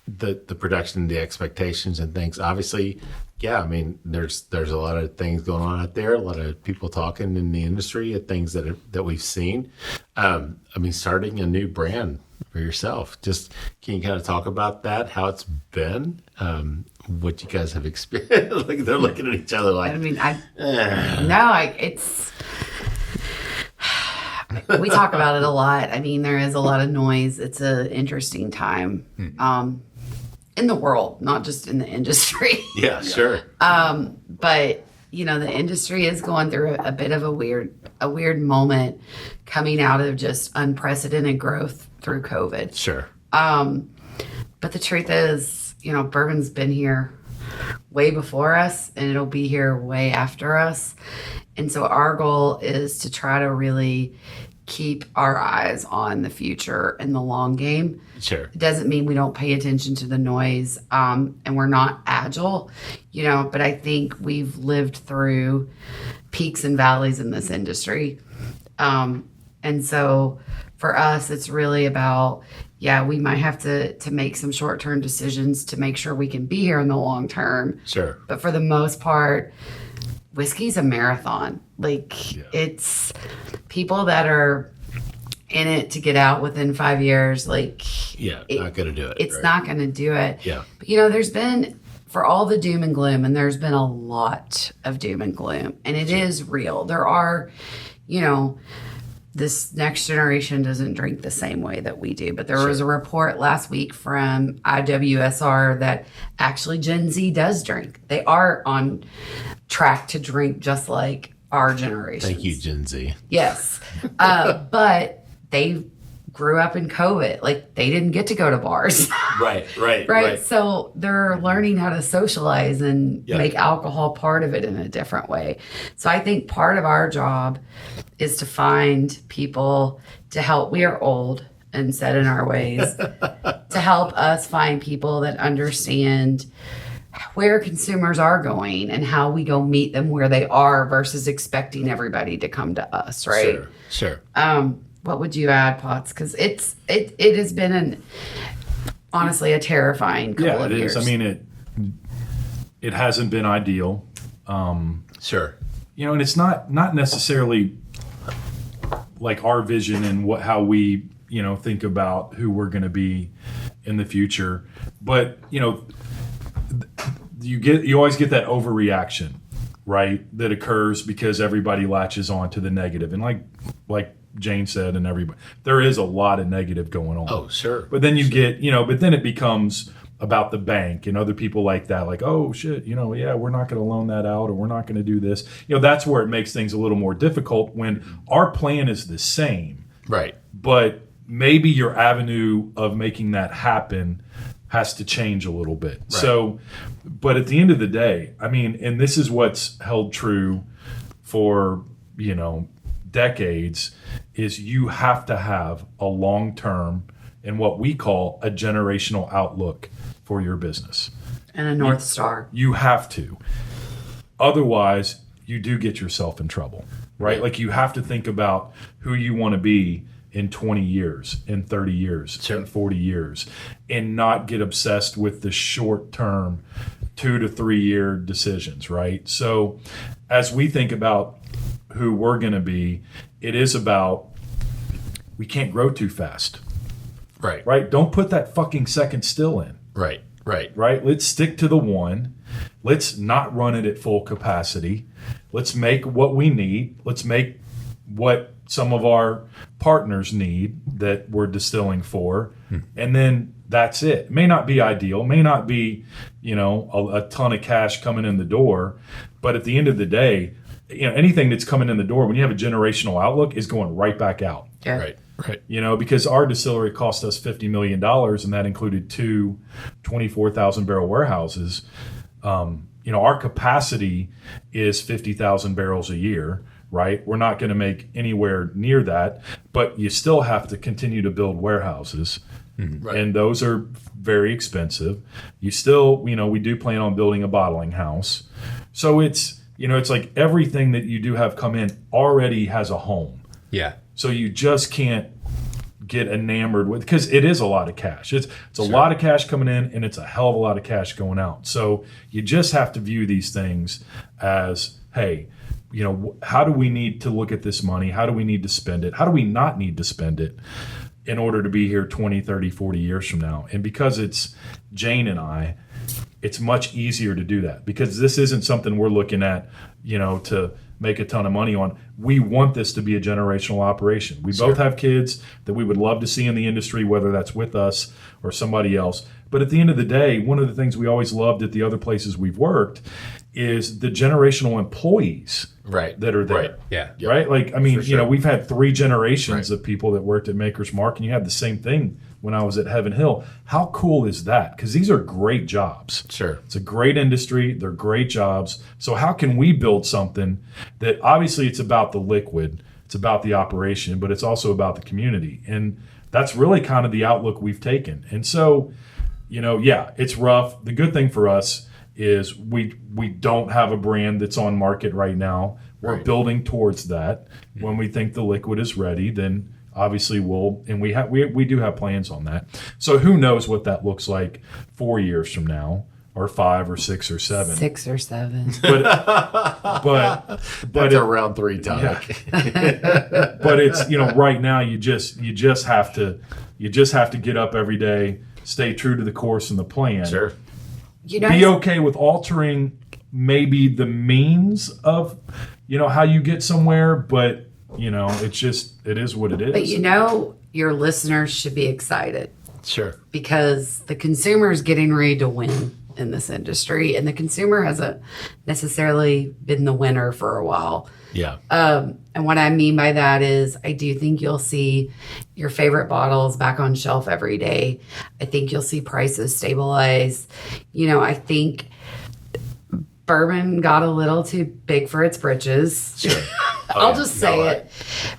the production, the expectations and things. Obviously, yeah, I mean, there's a lot of things going on out there, a lot of people talking in the industry of things that we've seen. I mean, starting a new brand for yourself. Just can you kind of talk about that, how it's been, what you guys have experienced? Like they're looking at each other like. I mean, it's. We talk about it a lot. I mean, there is a lot of noise. It's an interesting time in the world, not just in the industry. Yeah, sure. But the industry is going through a bit of a weird moment coming out of just unprecedented growth through COVID. Sure. But the truth is, bourbon's been here way before us, and it'll be here way after us. And so our goal is to try to really keep our eyes on the future and the long game. Sure. It doesn't mean we don't pay attention to the noise, and we're not agile, but I think we've lived through peaks and valleys in this industry. And so for us, it's really about, we might have to make some short-term decisions to make sure we can be here in the long term. Sure. But for the most part, whiskey's a marathon. It's people that are in it to get out within 5 years. Not going to do it. It's not going to do it. Yeah. But, there's been, for all the doom and gloom, and there's been a lot of doom and gloom, and it is real. There are, this next generation doesn't drink the same way that we do. But there was a report last week from IWSR that actually Gen Z does drink. They are on track to drink just like our generation. Thank you, Gen Z. Yes. But they grew up in COVID. They didn't get to go to bars. Right. So they're learning how to socialize and make alcohol part of it in a different way. So I think part of our job is to find people to help. We are old and set in our ways to help us find people that understand where consumers are going and how we go meet them where they are versus expecting everybody to come to us. Right. Sure. What would you add, Potts? Because it has been honestly a terrifying couple of years. Yeah, it is. I mean, it hasn't been ideal. Sure. And it's not necessarily like our vision and how we think about who we're going to be in the future, but you always get that overreaction, right? That occurs because everybody latches on to the negative, and like Jane said, and everybody, there is a lot of negative going on. Oh, sure. But then you get, but then it becomes about the bank and other people like that, like, oh shit, we're not going to loan that out, or we're not going to do this. That's where it makes things a little more difficult when our plan is the same. Right. But maybe your avenue of making that happen has to change a little bit. Right. So, but at the end of the day, I mean, and this is what's held true for, decades, is you have to have a long-term and what we call a generational outlook for your business. And a North Star. You have to. Otherwise, you do get yourself in trouble, right? Like you have to think about who you want to be in 20 years, in 30 years, in 40 years, and not get obsessed with the short term 2 to 3 year decisions, right? So as we think about who we're going to be, it is about, we can't grow too fast. Right. Don't put that fucking second still in. Right. Let's stick to the one. Let's not run it at full capacity. Let's make what we need. Let's make what some of our partners need that we're distilling for. And then that's it. It may not be ideal, may not be, a ton of cash coming in the door. But at the end of the day, anything that's coming in the door, when you have a generational outlook, is going right back out. Yeah. Right. Because our distillery cost us $50 million, and that included 2 24,000 barrel warehouses. Our capacity is 50,000 barrels a year, right? We're not going to make anywhere near that, but you still have to continue to build warehouses. Right. And those are very expensive. You still, we do plan on building a bottling house. So it's like everything that you do have come in already has a home. Yeah. So you just can't get enamored with, because it is a lot of cash. It's a lot of cash coming in, and it's a hell of a lot of cash going out. So you just have to view these things as, hey, how do we need to look at this money? How do we need to spend it? How do we not need to spend it in order to be here 20, 30, 40 years from now? And because it's Jane and I, it's much easier to do that, because this isn't something we're looking at, to make a ton of money on. We want this to be a generational operation. We both have kids that we would love to see in the industry, whether that's with us or somebody else. But at the end of the day, one of the things we always loved at the other places we've worked is the generational employees that are there. Right. Yeah. Right? Like, we've had 3 generations of people that worked at Maker's Mark, and you had the same thing when I was at Heaven Hill. How cool is that? Because these are great jobs. Sure. It's a great industry. They're great jobs. So how can we build something that, obviously it's about the liquid, it's about the operation, but it's also about the community. And that's really kind of the outlook we've taken. And so, it's rough. The good thing for us is we don't have a brand that's on market right now. We're building towards that. When we think the liquid is ready, then obviously we do have plans on that. So who knows what that looks like 4 years from now, or 5 or 6 or 7. 6 or 7. But that's a round 3 topic. Yeah. But it's, right now you just have to get up every day, stay true to the course and the plan. Sure. Be okay with altering maybe the means of, how you get somewhere, but it is what it is. But your listeners should be excited. Sure. Because the consumer is getting ready to win in this industry, and the consumer hasn't necessarily been the winner for a while. Yeah. And what I mean by that is, I do think you'll see your favorite bottles back on shelf every day. I think you'll see prices stabilize. I think bourbon got a little too big for its britches. Sure. I'll just say it.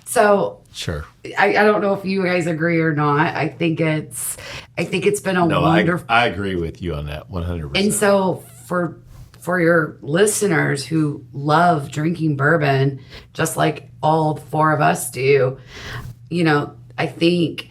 So sure. I don't know if you guys agree or not. I think it's been a wonderful. I agree with you on that 100%. And so for your listeners who love drinking bourbon, just like all 4 of us do, I think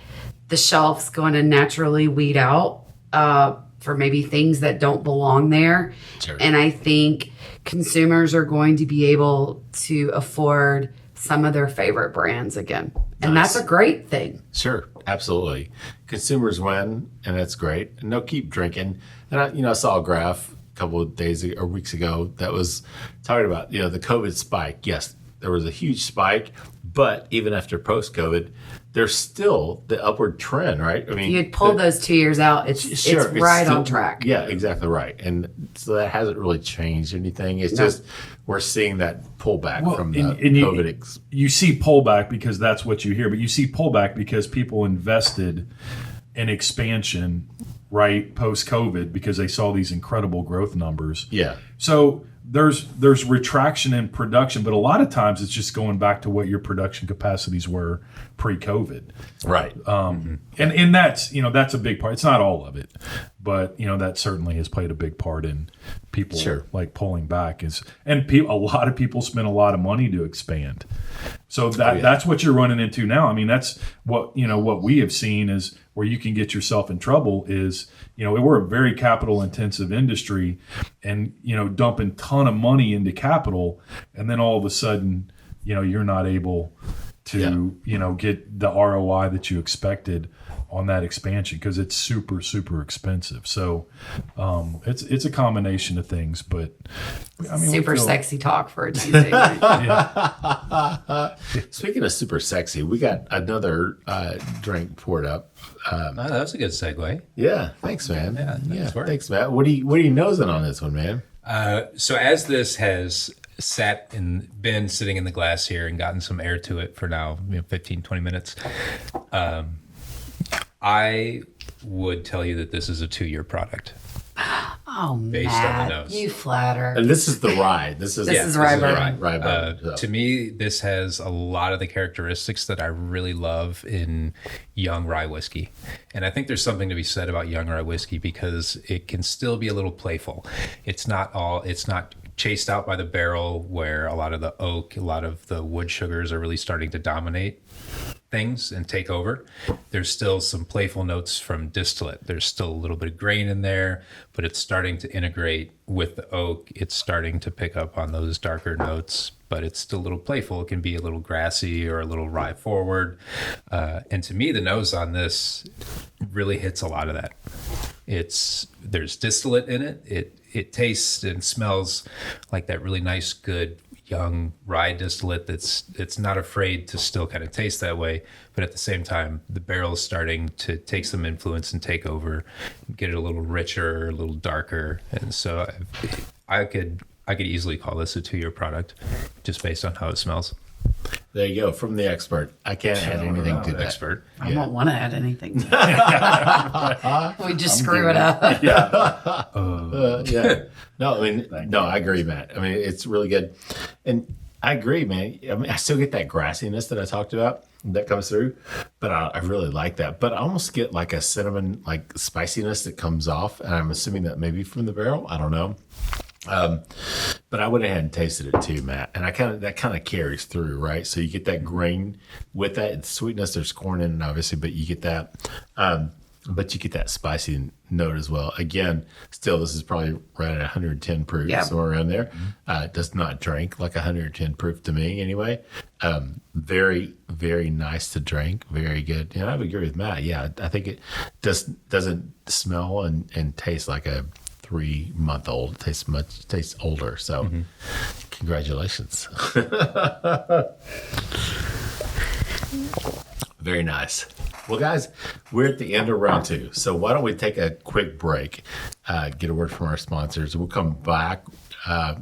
the shelf's going to naturally weed out for maybe things that don't belong there. Sure. And I think consumers are going to be able to afford some of their favorite brands again. And that's a great thing. Sure, absolutely. Consumers win, and that's great. And they'll keep drinking. And I saw a graph a couple of days or weeks ago that was talking about, the COVID spike. Yes, there was a huge spike, but even after post-COVID, there's still the upward trend, right? I mean, you had pulled those 2 years out. It's right on track. Yeah, exactly right. And so that hasn't really changed anything. It's just we're seeing that pullback from the COVID. You see pullback because that's what you hear, but you see pullback because people invested in expansion, right, post-COVID, because they saw these incredible growth numbers. Yeah. So there's retraction in production, but a lot of times it's just going back to what your production capacities were pre-COVID. Right. And that's, that's a big part. It's not all of it, but, that certainly has played a big part in people like pulling back. A lot of people spend a lot of money to expand. So that's what you're running into now. I mean, that's what we have seen is where you can get yourself in trouble is, we're a very capital intensive industry, and, dumping a ton of money into capital, and then all of a sudden, you're not able to, get the ROI that you expected on that expansion because it's super, super expensive. So it's a combination of things, but I mean, super sexy talk for a Tuesday night. Speaking of super sexy, we got another drink poured up. That was a good segue. Yeah, thanks, man. Yeah, thanks, Matt. What are you nosing on this one, man? So as this has been sitting in the glass here and gotten some air to it for now, 15, 20 minutes, I would tell you that this is a 2-year product. Oh, based Matt, on the nose. you flatter. And this is the rye. This is Rye Bourbon. Rye Bourbon. To me, this has a lot of the characteristics that I really love in young rye whiskey. And I think there's something to be said about young rye whiskey because it can still be a little playful. It's not chased out by the barrel where a lot of the oak, a lot of the wood sugars are really starting to dominate things and take over. There's still some playful notes from distillate. There's still a little bit of grain in there, but it's starting to integrate with the oak. It's starting to pick up on those darker notes, but it's still a little playful. It can be a little grassy or a little rye forward. And to me, the nose on this really hits a lot of that. There's distillate in it. It tastes and smells like that really nice, good young rye distillate it's not afraid to still kind of taste that way, but at the same time the barrel is starting to take some influence and take over, get it a little richer, a little darker. And so I could easily call this a 2-year product just based on how it smells. There you go, from the expert. I can't add anything to that. Expert. I don't want to add anything to that. We just screw it up. Yeah. No, I agree, Matt. I mean, it's really good. And I agree, man. I mean, I still get that grassiness that I talked about that comes through, but I really like that. But I almost get like a cinnamon, like spiciness that comes off. And I'm assuming that maybe from the barrel. I don't know. But I went ahead and tasted it too, Matt, and that kind of carries through, right? So you get that grain with that it's sweetness. There's corn in it, obviously, but you get that. But you get that spicy note as well. Again, still, this is probably right at 110 proof, somewhere around there. It does not drink like 110 proof to me, anyway. Very, very nice to drink. Very good. And I would agree with Matt. Yeah, I think it doesn't smell and taste like a 3-month-old. It tastes older. So, Congratulations. Very nice. Well, guys, we're at the end of round 2. So why don't we take a quick break, get a word from our sponsors. We'll come back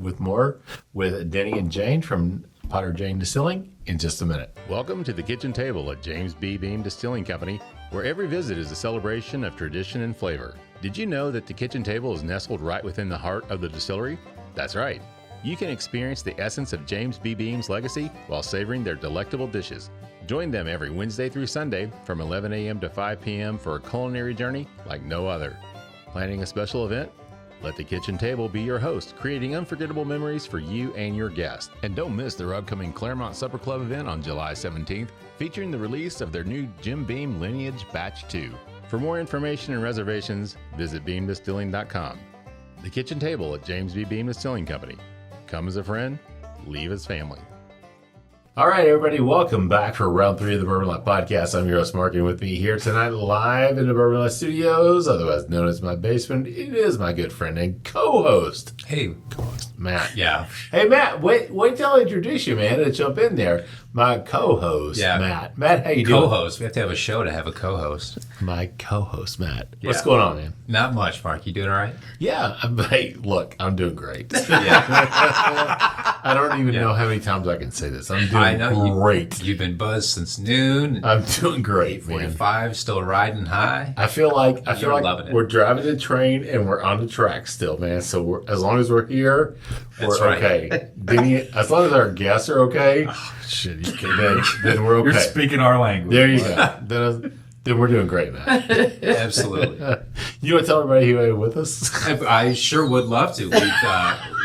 with more with Denny and Jane from Potter Jane Distilling in just a minute. Welcome to the kitchen table at James B. Beam Distilling Company, where every visit is a celebration of tradition and flavor. Did you know that the kitchen table is nestled right within the heart of the distillery? That's right. You can experience the essence of James B. Beam's legacy while savoring their delectable dishes. Join them every Wednesday through Sunday from 11 a.m. to 5 p.m. for a culinary journey like no other. Planning a special event? Let the kitchen table be your host, creating unforgettable memories for you and your guests. And don't miss their upcoming Claremont Supper Club event on July 17th, featuring the release of their new Jim Beam Lineage Batch 2. For more information and reservations, visit beamdistilling.com. The kitchen table at James B. Beam Distilling Company. Come as a friend, leave as family. All right, everybody, welcome back for round 3 of the Bourbon Life Podcast. I'm your host, Mark, and with me here tonight live in the Bourbon Life Studios, otherwise known as my basement, it is my good friend and co-host. Hey. Co-host, Matt. Yeah. Hey, Matt, wait till I introduce you, man, and jump in there. My co-host, Matt. Matt, how you doing? Co-host. We have to have a show to have a co-host. My co-host, Matt. Yeah. What's going on, man? Not much, Mark. You doing all right? Yeah. Hey, look, I'm doing great. I don't even know how many times I can say this. I'm doing great. You've been buzzed since noon. I'm doing great, man. 45, still riding high. I feel like loving it. We're driving the train and we're on the track still, man. So as long as we're here, we're okay. Denny, as long as our guests are okay, shit, then we're okay. You're speaking our language. There you go. Then we're doing great, man. Absolutely. You want to tell everybody who is with us? I sure would love to.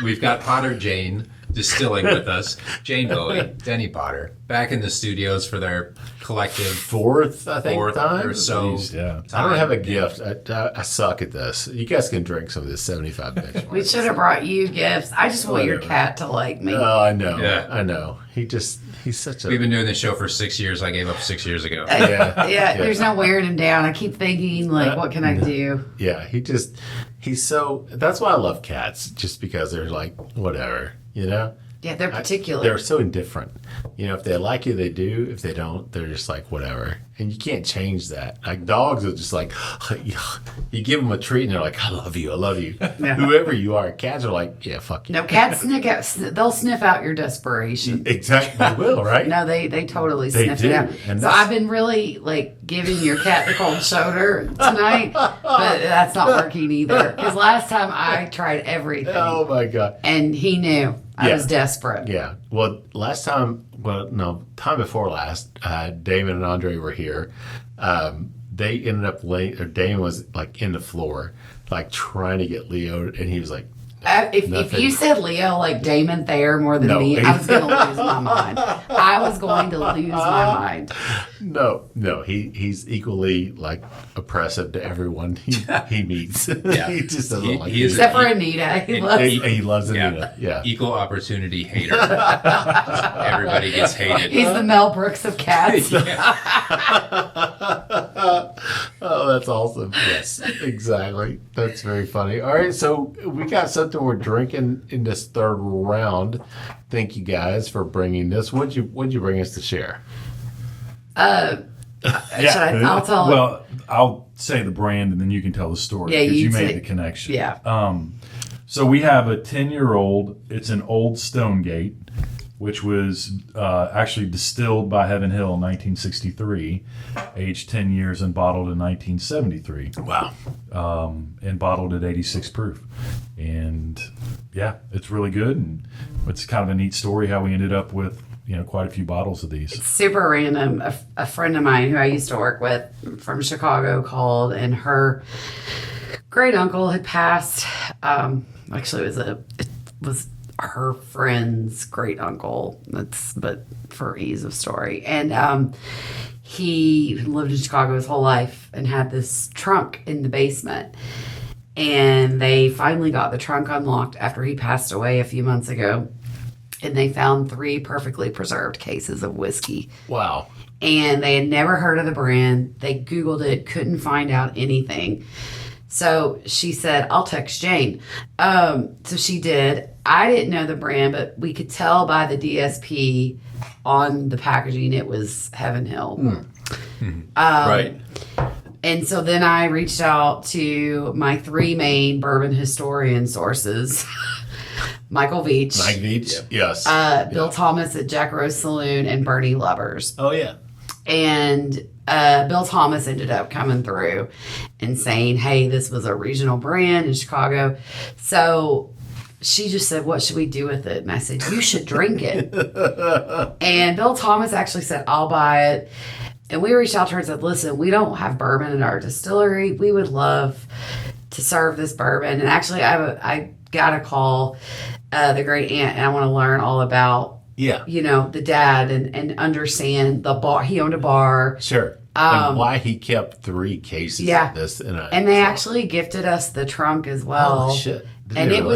We've got Potter Jane distilling with us, Jane Bowie, Denny Potter, back in the studios for their collective fourth time or so. Yeah. I don't have a gift. I suck at this. You guys can drink some of this 75 benchmark. We should have brought you gifts. I just want your cat to like me. Oh, I know. Yeah. I know. He's such a... We've been doing this show for 6 years. I gave up 6 years ago. Yeah, there's no wearing him down. I keep thinking, like, what can I do? Yeah, he's so... That's why I love cats, just because they're like, whatever, you know? Yeah, they're particular. They're so indifferent. You know, if they like you, they do. If they don't, they're just like, whatever. And you can't change that. Like, dogs are just like, you give them a treat and they're like, I love you. Yeah. Whoever you are. Cats are like, yeah, fuck you. No, cats they'll sniff out your desperation. Exactly. They will, right? No, they totally They sniff do. it out. And So I've been really, like, giving your cat the cold shoulder tonight, but that's not working either. Because last time I tried everything. Oh, my God. And he knew I Yeah. was desperate. Yeah. Well, time before last, Damon and Andre were here. They ended up late, or Damon was like in the floor, like trying to get Leo, and he was like, If you said Leo like Damon Thayer more than me, I was going to lose my mind. I was going to lose my mind. No, he's equally like oppressive to everyone he meets. Yeah. He just doesn't like he is it. Except for Anita. He loves Anita. Yeah. Equal opportunity hater. Everybody gets hated. He's the Mel Brooks of cats. Oh, that's awesome. Yes, exactly. That's very funny. All right, so we got something we're drinking in this third round. Thank you guys for bringing this. What'd you bring us to share? I'll tell Well, I'll say the brand and then you can tell the story. Yeah, because you you made say- the connection. Yeah. So we have a 10-year-old. It's an Old Stonegate, which was actually distilled by Heaven Hill in 1963, aged 10 years and bottled in 1973. Wow. And bottled at 86 proof. And yeah, it's really good. And it's kind of a neat story how we ended up with, quite a few bottles of these. Super random. A friend of mine who I used to work with from Chicago called, and her great uncle had passed. Actually, it was her friend's great uncle. But for ease of story, and he lived in Chicago his whole life and had this trunk in the basement. And they finally got the trunk unlocked after he passed away a few months ago. And they found 3 perfectly preserved cases of whiskey. Wow. And they had never heard of the brand. They Googled it, couldn't find out anything. So she said, I'll text Jane. So she did. I didn't know the brand, but we could tell by the DSP on the packaging it was Heaven Hill. Right. And so then I reached out to my 3 main bourbon historian sources. Michael Veach. Mike Veach? Yes. Bill Thomas at Jack Rose Saloon, and Bernie Lovers. Oh, yeah. And Bill Thomas ended up coming through and saying, hey, this was a regional brand in Chicago. So she just said, what should we do with it? And I said, you should drink it. And Bill Thomas actually said, I'll buy it. And we reached out to her and said, listen, we don't have bourbon in our distillery. We would love to serve this bourbon. And actually, I got a call the great aunt, and I want to learn all about the dad and understand the bar. He owned a bar. Sure. And why he kept 3 cases of this and they actually gifted us the trunk as well. Oh, shit. Did And they it really?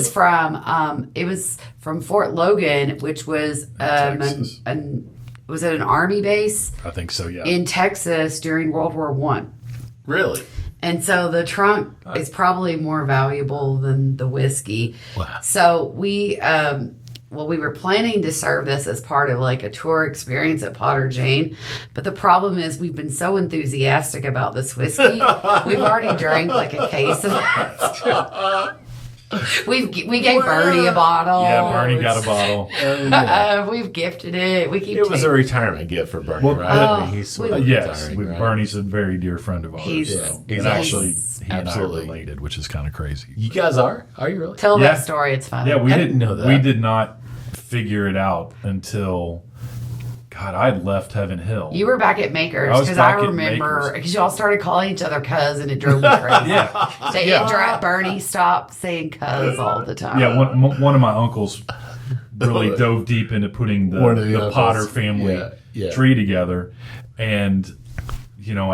was from Fort Logan, which was was it an army base I think so, yeah. in Texas during World War I. Really? And so the trunk is probably more valuable than the whiskey. Wow. So we were planning to serve this as part of like a tour experience at Potter Jane. But the problem is we've been so enthusiastic about this whiskey. We've already drank like a case of it. We gave Bernie a bottle. Yeah, Bernie got a bottle. We've gifted it. We keep It was a retirement gift for Bernie, Well, right? oh, He's sort of Yes, retiring, right? Bernie's a very dear friend of ours. He's- so. he's And actually, absolutely- he and I are absolutely. related, which is kind of crazy. You guys are? Are you really? Tell Yeah. that story. It's funny. Yeah, we I didn't didn't know that. We did not figure it out until, God, I had left Heaven Hill. You were back at Makers I was because I back at remember Makers. because y'all started calling each other cuz and it drove me crazy. Yeah, Bernie stopped saying cuz all the time. yeah. One of my uncles really dove deep into putting the uncles. Potter family Yeah. tree together. And, you know,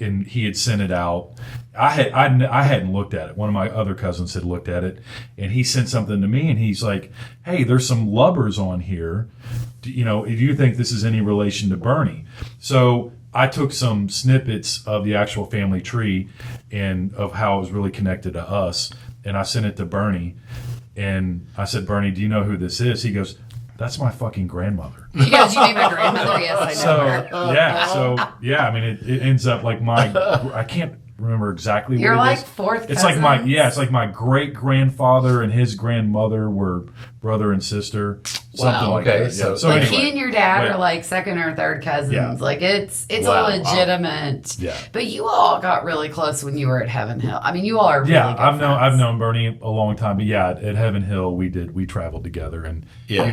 and he had sent it out. I hadn't looked at it. One of my other cousins had looked at it, and he sent something to me, and he's like, "Hey, there's some lubbers on here. You know, if you think this is any relation to Bernie." So I took some snippets of the actual family tree and of how it was really connected to us, and I sent it to Bernie, and I said, "Bernie, do you know who this is?" He goes, "That's my fucking grandmother." You guys, you mean my grandmother? Yes, I know her. I mean, it ends up like I can't remember exactly You're what it like is. fourth It's like cousins? my great grandfather and his grandmother were brother and sister. Something like okay. that. Yeah. So Like anyway, he and your dad but- are like second or third cousins. Yeah. Like it's Wow. a legitimate. Yeah. But you all got really close when you were at Heaven Hill. I mean, you all are really Yeah, good I've friends. known Bernie a long time, but yeah, at Heaven Hill we traveled together, and Yeah.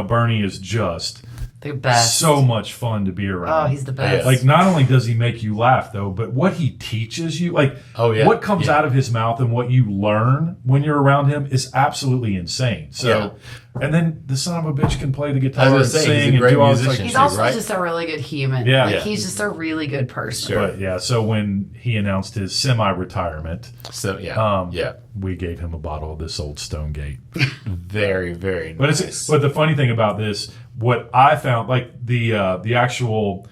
Bernie is just the best. so much fun to be Oh, around. he's the best. Like, not only does he make you laugh though, but what he teaches you, like what comes out of his mouth and what you learn when you're around him is absolutely insane. So, and then the son of a bitch can play the guitar and he's sing a and great do all this. musician. He's too, also right? just a really good human. Yeah. Like Yeah. he's just a really good person. But yeah, so when he announced his semi-retirement, So we gave him a bottle of this Old Stonegate. very, very But nice. but the funny thing about this, what I found, like the actual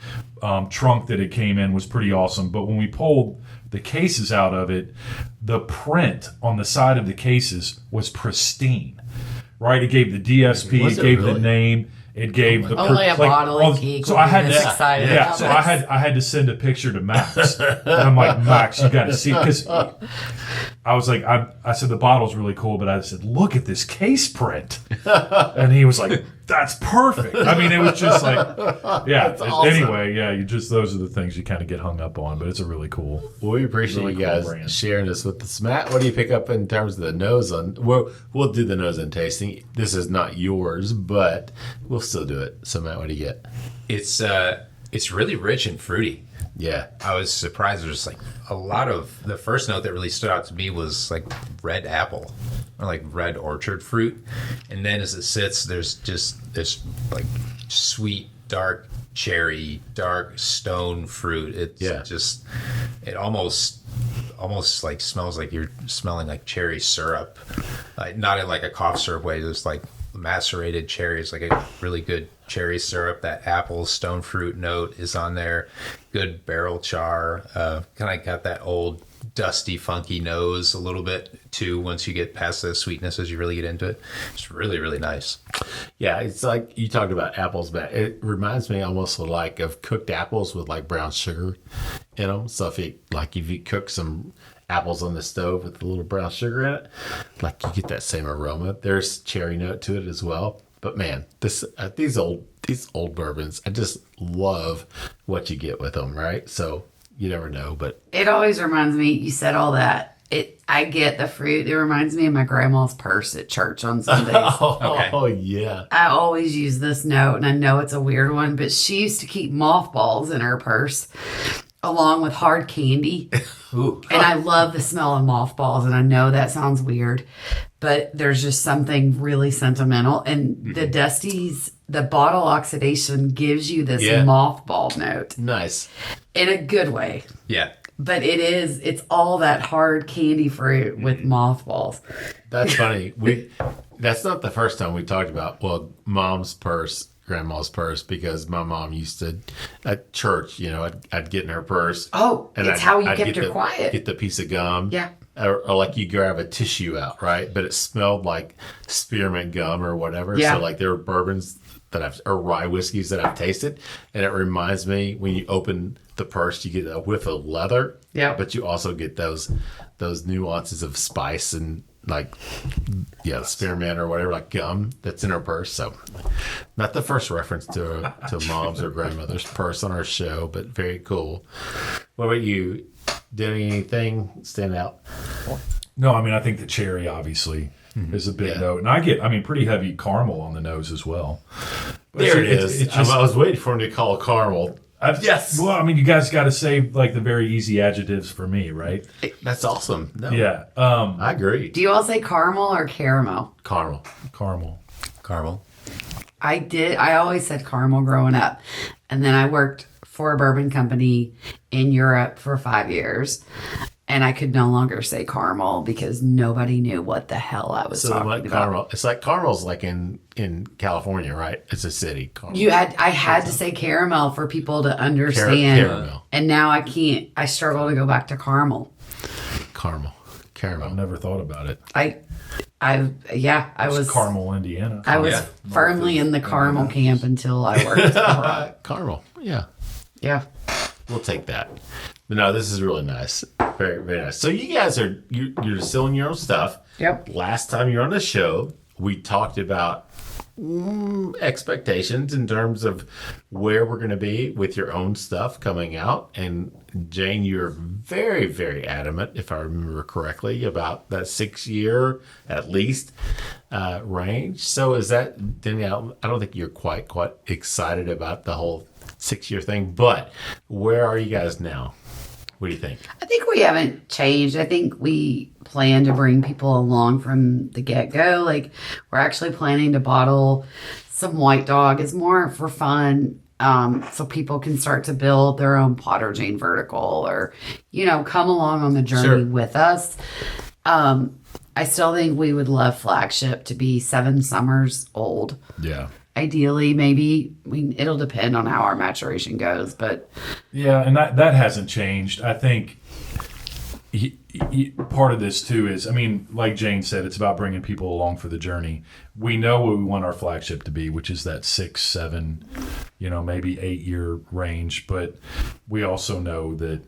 trunk that it came in was pretty awesome. But when we pulled the cases out of it, the print on the side of the cases was pristine. Right? It gave the DSP, Was it it gave really? the name, it gave the Only a bottling geek So would I be had this to, excited yeah. about So this. I had to send a picture to Max, and I'm like, Max, you got to see, because I was like, I said the bottle's really cool, but I said, look at this case print, and he was like, that's perfect. I mean, it was just like, yeah. awesome. Anyway, yeah, those are the things you kind of get hung up on, but it's a really cool. Well, we appreciate Really you cool guys brand. sharing this with us. Matt, what do you pick up in terms of the nose on? We'll do the nose on tasting. This is not yours, but we'll still do it. So, Matt, what do you get? It's really rich and fruity. Yeah. I was surprised. There's like a lot of the first note that really stood out to me was like red apple or like red orchard fruit. And then as it sits, there's just this like sweet, dark cherry, dark stone fruit. It almost like smells like you're smelling like cherry syrup. Not in like a cough syrup way, just like macerated cherries, like a really good cherry syrup. That apple stone fruit note is on there. Good barrel char. Kind of got that old dusty funky nose a little bit too once you get past the sweetness as you really get into it. It's really, really nice. Yeah, it's like you talked about apples, Matt. It reminds me almost of cooked apples with like brown sugar in them. So if you cook some apples on the stove with a little brown sugar in it, like you get that same aroma. There's cherry note to it as well. But man, these old bourbons, I just love what you get with them, right? So you never know, but It always reminds me, you said all that. I get the fruit. It reminds me of my grandma's purse at church on Sundays. oh yeah. I always use this note, and I know it's a weird one, but she used to keep mothballs in her purse along with hard candy. Ooh. And I love the smell of mothballs, and I know that sounds weird, but there's just something really sentimental. And the Dusty's, the bottle oxidation gives you this mothball note Nice. in a good way. Yeah. But it's all that hard candy fruit with mothballs. That's funny. That's not the first time we talked about, mom's purse, grandma's purse, because my mom used to, at church, I'd get in her purse. Oh, it's how you kept her quiet. Get the piece of gum. Yeah. Or like you grab a tissue out, right? But it smelled like spearmint gum or whatever. Yeah. So like there were bourbons or rye whiskeys that I've tasted. And it reminds me, when you open the purse, you get a whiff of leather. Yeah. But you also get those nuances of spice and spearmint or whatever, like gum that's in her purse. So not the first reference to mom's or grandmother's purse on our show, but very cool. What about you? Did anything stand out? No, I mean, I think the cherry obviously is a big note. And I get, pretty heavy caramel on the nose as well. But There it is. It's just, I was waiting for him to call caramel. Yes. Well, you guys got to say like the very easy adjectives for me, right? That's awesome. No, Yeah. I agree. Do you all say caramel or caramel? Caramel. Caramel. Caramel. I always said caramel growing up. And then I worked for a bourbon company in Europe for 5 years. And I could no longer say caramel because nobody knew what the hell I was talking about. Caramel. It's like caramel's like in California, right? It's a city. Caramel. I had to say caramel for people to understand. Caramel. And now I can't. I struggle to go back to caramel. Caramel. I've never thought about it. I was Carmel, Indiana. I was firmly in the caramel camp until I worked abroad. Caramel. Yeah. Yeah. We'll take that. But no, this is really nice. Very, very nice. So you guys you're distilling your own stuff. Yep. Last time you were on the show, we talked about expectations in terms of where we're going to be with your own stuff coming out. And Jane, you're very, very adamant, if I remember correctly, about that 6 year at least range. So is that, Denny, I don't think you're quite excited about the whole 6 year thing, but where are you guys now? What do you think? I think we haven't changed. I think we plan to bring people along from the get-go. Like, we're actually planning to bottle some White Dog. It's more for fun, so people can start to build their own Potter Jane vertical or, come along on the journey with us. I still think we would love flagship to be 7 summers old. Yeah. Ideally, maybe. I mean, it'll depend on how our maturation goes, but... Yeah, and that hasn't changed. I think part of this, too, is, like Jane said, it's about bringing people along for the journey. We know what we want our flagship to be, which is that 6, 7, maybe 8 year range, but we also know that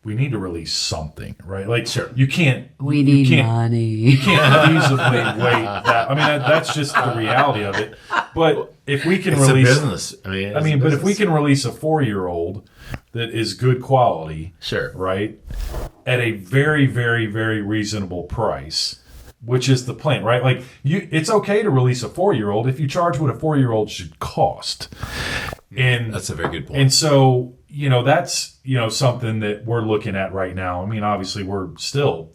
we need to release something, right? Like, sure, you can't. We need money. You can't feasibly wait that. That's just the reality of it. But if we can release a business, but if we can release a 4-year-old that is good quality, sure, right, at a very, very, very reasonable price, which is the plan, right? Like, it's okay to release a 4-year-old if you charge what a 4-year-old should cost. And that's a very good point. And so, that's, something that we're looking at right now. Obviously we're still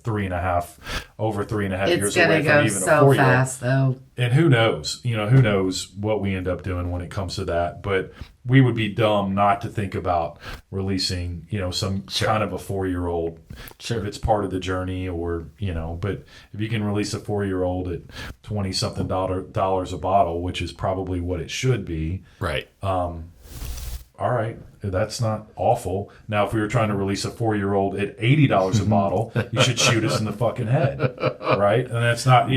over 3.5 years away from even a 4-year-old. It's going to go so fast, though. And who knows, who knows what we end up doing when it comes to that. But we would be dumb not to think about releasing, some kind of a 4-year-old. Sure. If it's part of the journey or, but if you can release a 4-year-old at $20-something dollars a bottle, which is probably what it should be. Right. All right, that's not awful. Now, if we were trying to release a 4-year-old at $80 a bottle, you should shoot us in the fucking head, right? And that's not,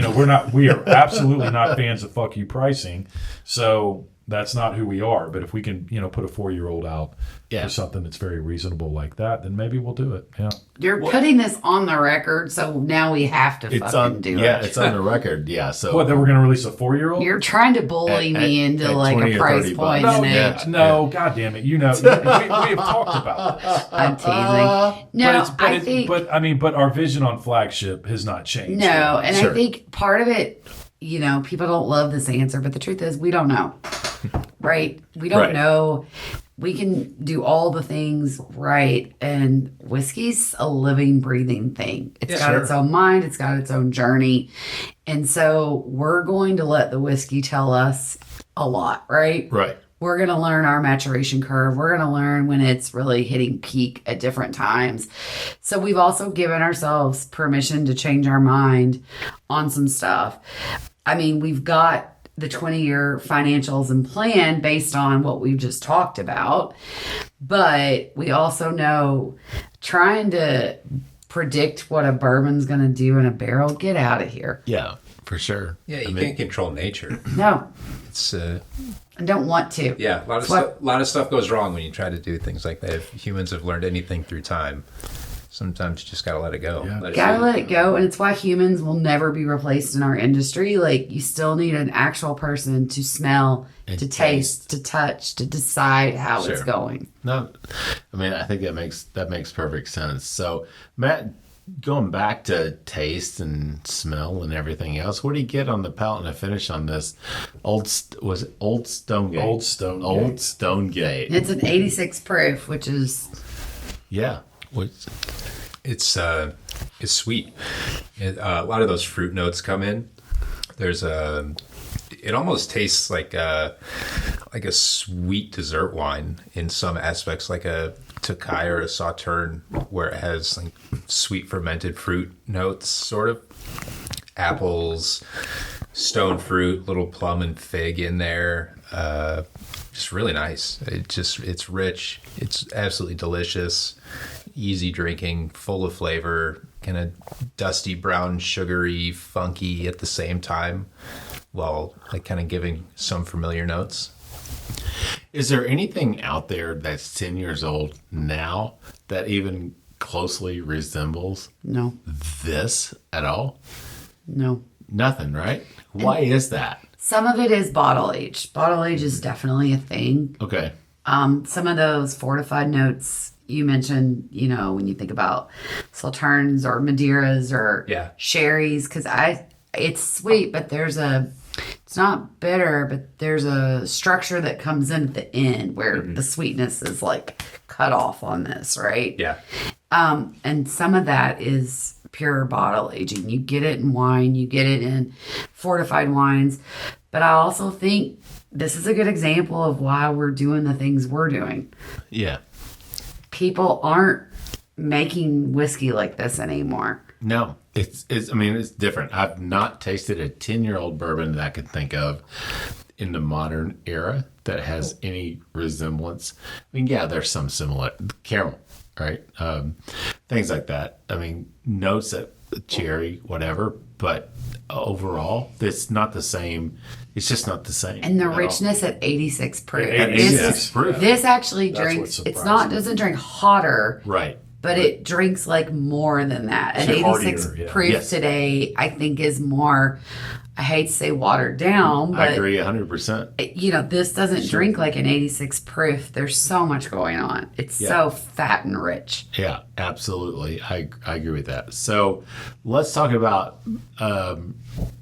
we are absolutely not fans of fuck you pricing. So that's not who we are. But if we can, put a 4-year-old out for something that's very reasonable like that, then maybe we'll do it. Yeah. You're putting this on the record, so now we have to do it. Yeah, it's on the record. Yeah. So what? Then we're going to release a 4-year-old? You're trying to bully me into like a price point. No, God damn it! We have talked about this. I'm teasing. No, but our vision on flagship has not changed. No, and I think part of it, people don't love this answer, but the truth is we don't know. Right? We don't know. We can do all the things right, and whiskey's a living, breathing thing. It's got its own mind. It's got its own journey. And so we're going to let the whiskey tell us a lot, right? Right. We're going to learn our maturation curve. We're going to learn when it's really hitting peak at different times. So we've also given ourselves permission to change our mind on some stuff. We've got the 20-year financials and plan based on what we've just talked about. But we also know trying to predict what a bourbon's going to do in a barrel, get out of here. Yeah, for sure. Yeah, you can't control nature. No. It's I don't want to. Yeah, a lot of stuff goes wrong when you try to do things like that. If humans have learned anything through time, sometimes you just gotta let it go. Yeah. Let it go, and it's why humans will never be replaced in our industry. Like, you still need an actual person to smell, and to taste, to touch, to decide how it's going. No, I think that makes perfect sense. So, Matt, going back to taste and smell and everything else, what do you get on the palate and the finish on this? Old Stonegate? Old Stonegate. It's an 86 proof, which is It's sweet. A lot of those fruit notes come in. There's it almost tastes like a sweet dessert wine in some aspects, like a Tokai or a Sauterne, where it has like sweet fermented fruit notes, sort of apples, stone fruit, little plum and fig in there. Just really nice. It's rich. It's absolutely delicious, easy drinking, full of flavor, kind of dusty, brown, sugary, funky at the same time, while like kind of giving some familiar notes. Is there anything out there that's 10 years old now that even closely resembles No. this at all? No. Nothing, right? Why is that? Some of it is bottle aged. Bottle age is definitely a thing. Okay. Some of those fortified notes you mentioned, you know, when you think about Sauternes or Madeiras or sherries, because it's sweet, but it's not bitter, but there's a structure that comes in at the end where the sweetness is like cut off on this, right? Yeah. And some of that is pure bottle aging. You get it in wine, you get it in fortified wines. But I also think this is a good example of why we're doing the things we're doing. Yeah. People aren't making whiskey like this anymore. No, it's different. I've not tasted a 10-year-old bourbon that I could think of in the modern era that has any resemblance. I mean, yeah, there's some similar caramel, right? Things like that. I mean, notes that cherry, whatever, but overall, it's not the same. It's just not the same. And the richness at 86 proof. At 86 proof. This actually That's drinks, what it's not, doesn't drink hotter. Right. But it drinks like more than that. At 86 proof today, I think is more, I hate to say watered down, but I agree 100%. You know, this doesn't drink like an 86 proof. There's so much going on. It's so fat and rich. Yeah, absolutely. I agree with that. So let's talk about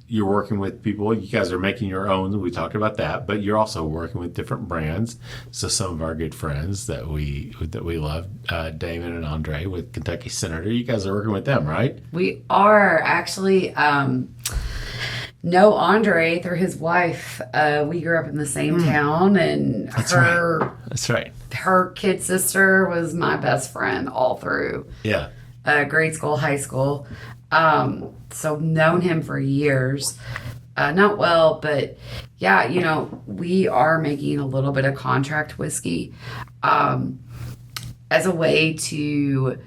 you're working with people. You guys are making your own. We talked about that, but you're also working with different brands. So some of our good friends that we love, Damon and Andre with Kentucky Senator, you guys are working with them, right? We are actually. No, Andre, through his wife, we grew up in the same town, and That's right. Her kid sister was my best friend all through. Yeah. Grade school, high school. So known him for years. Not well, but yeah, you know, we are making a little bit of contract whiskey as a way to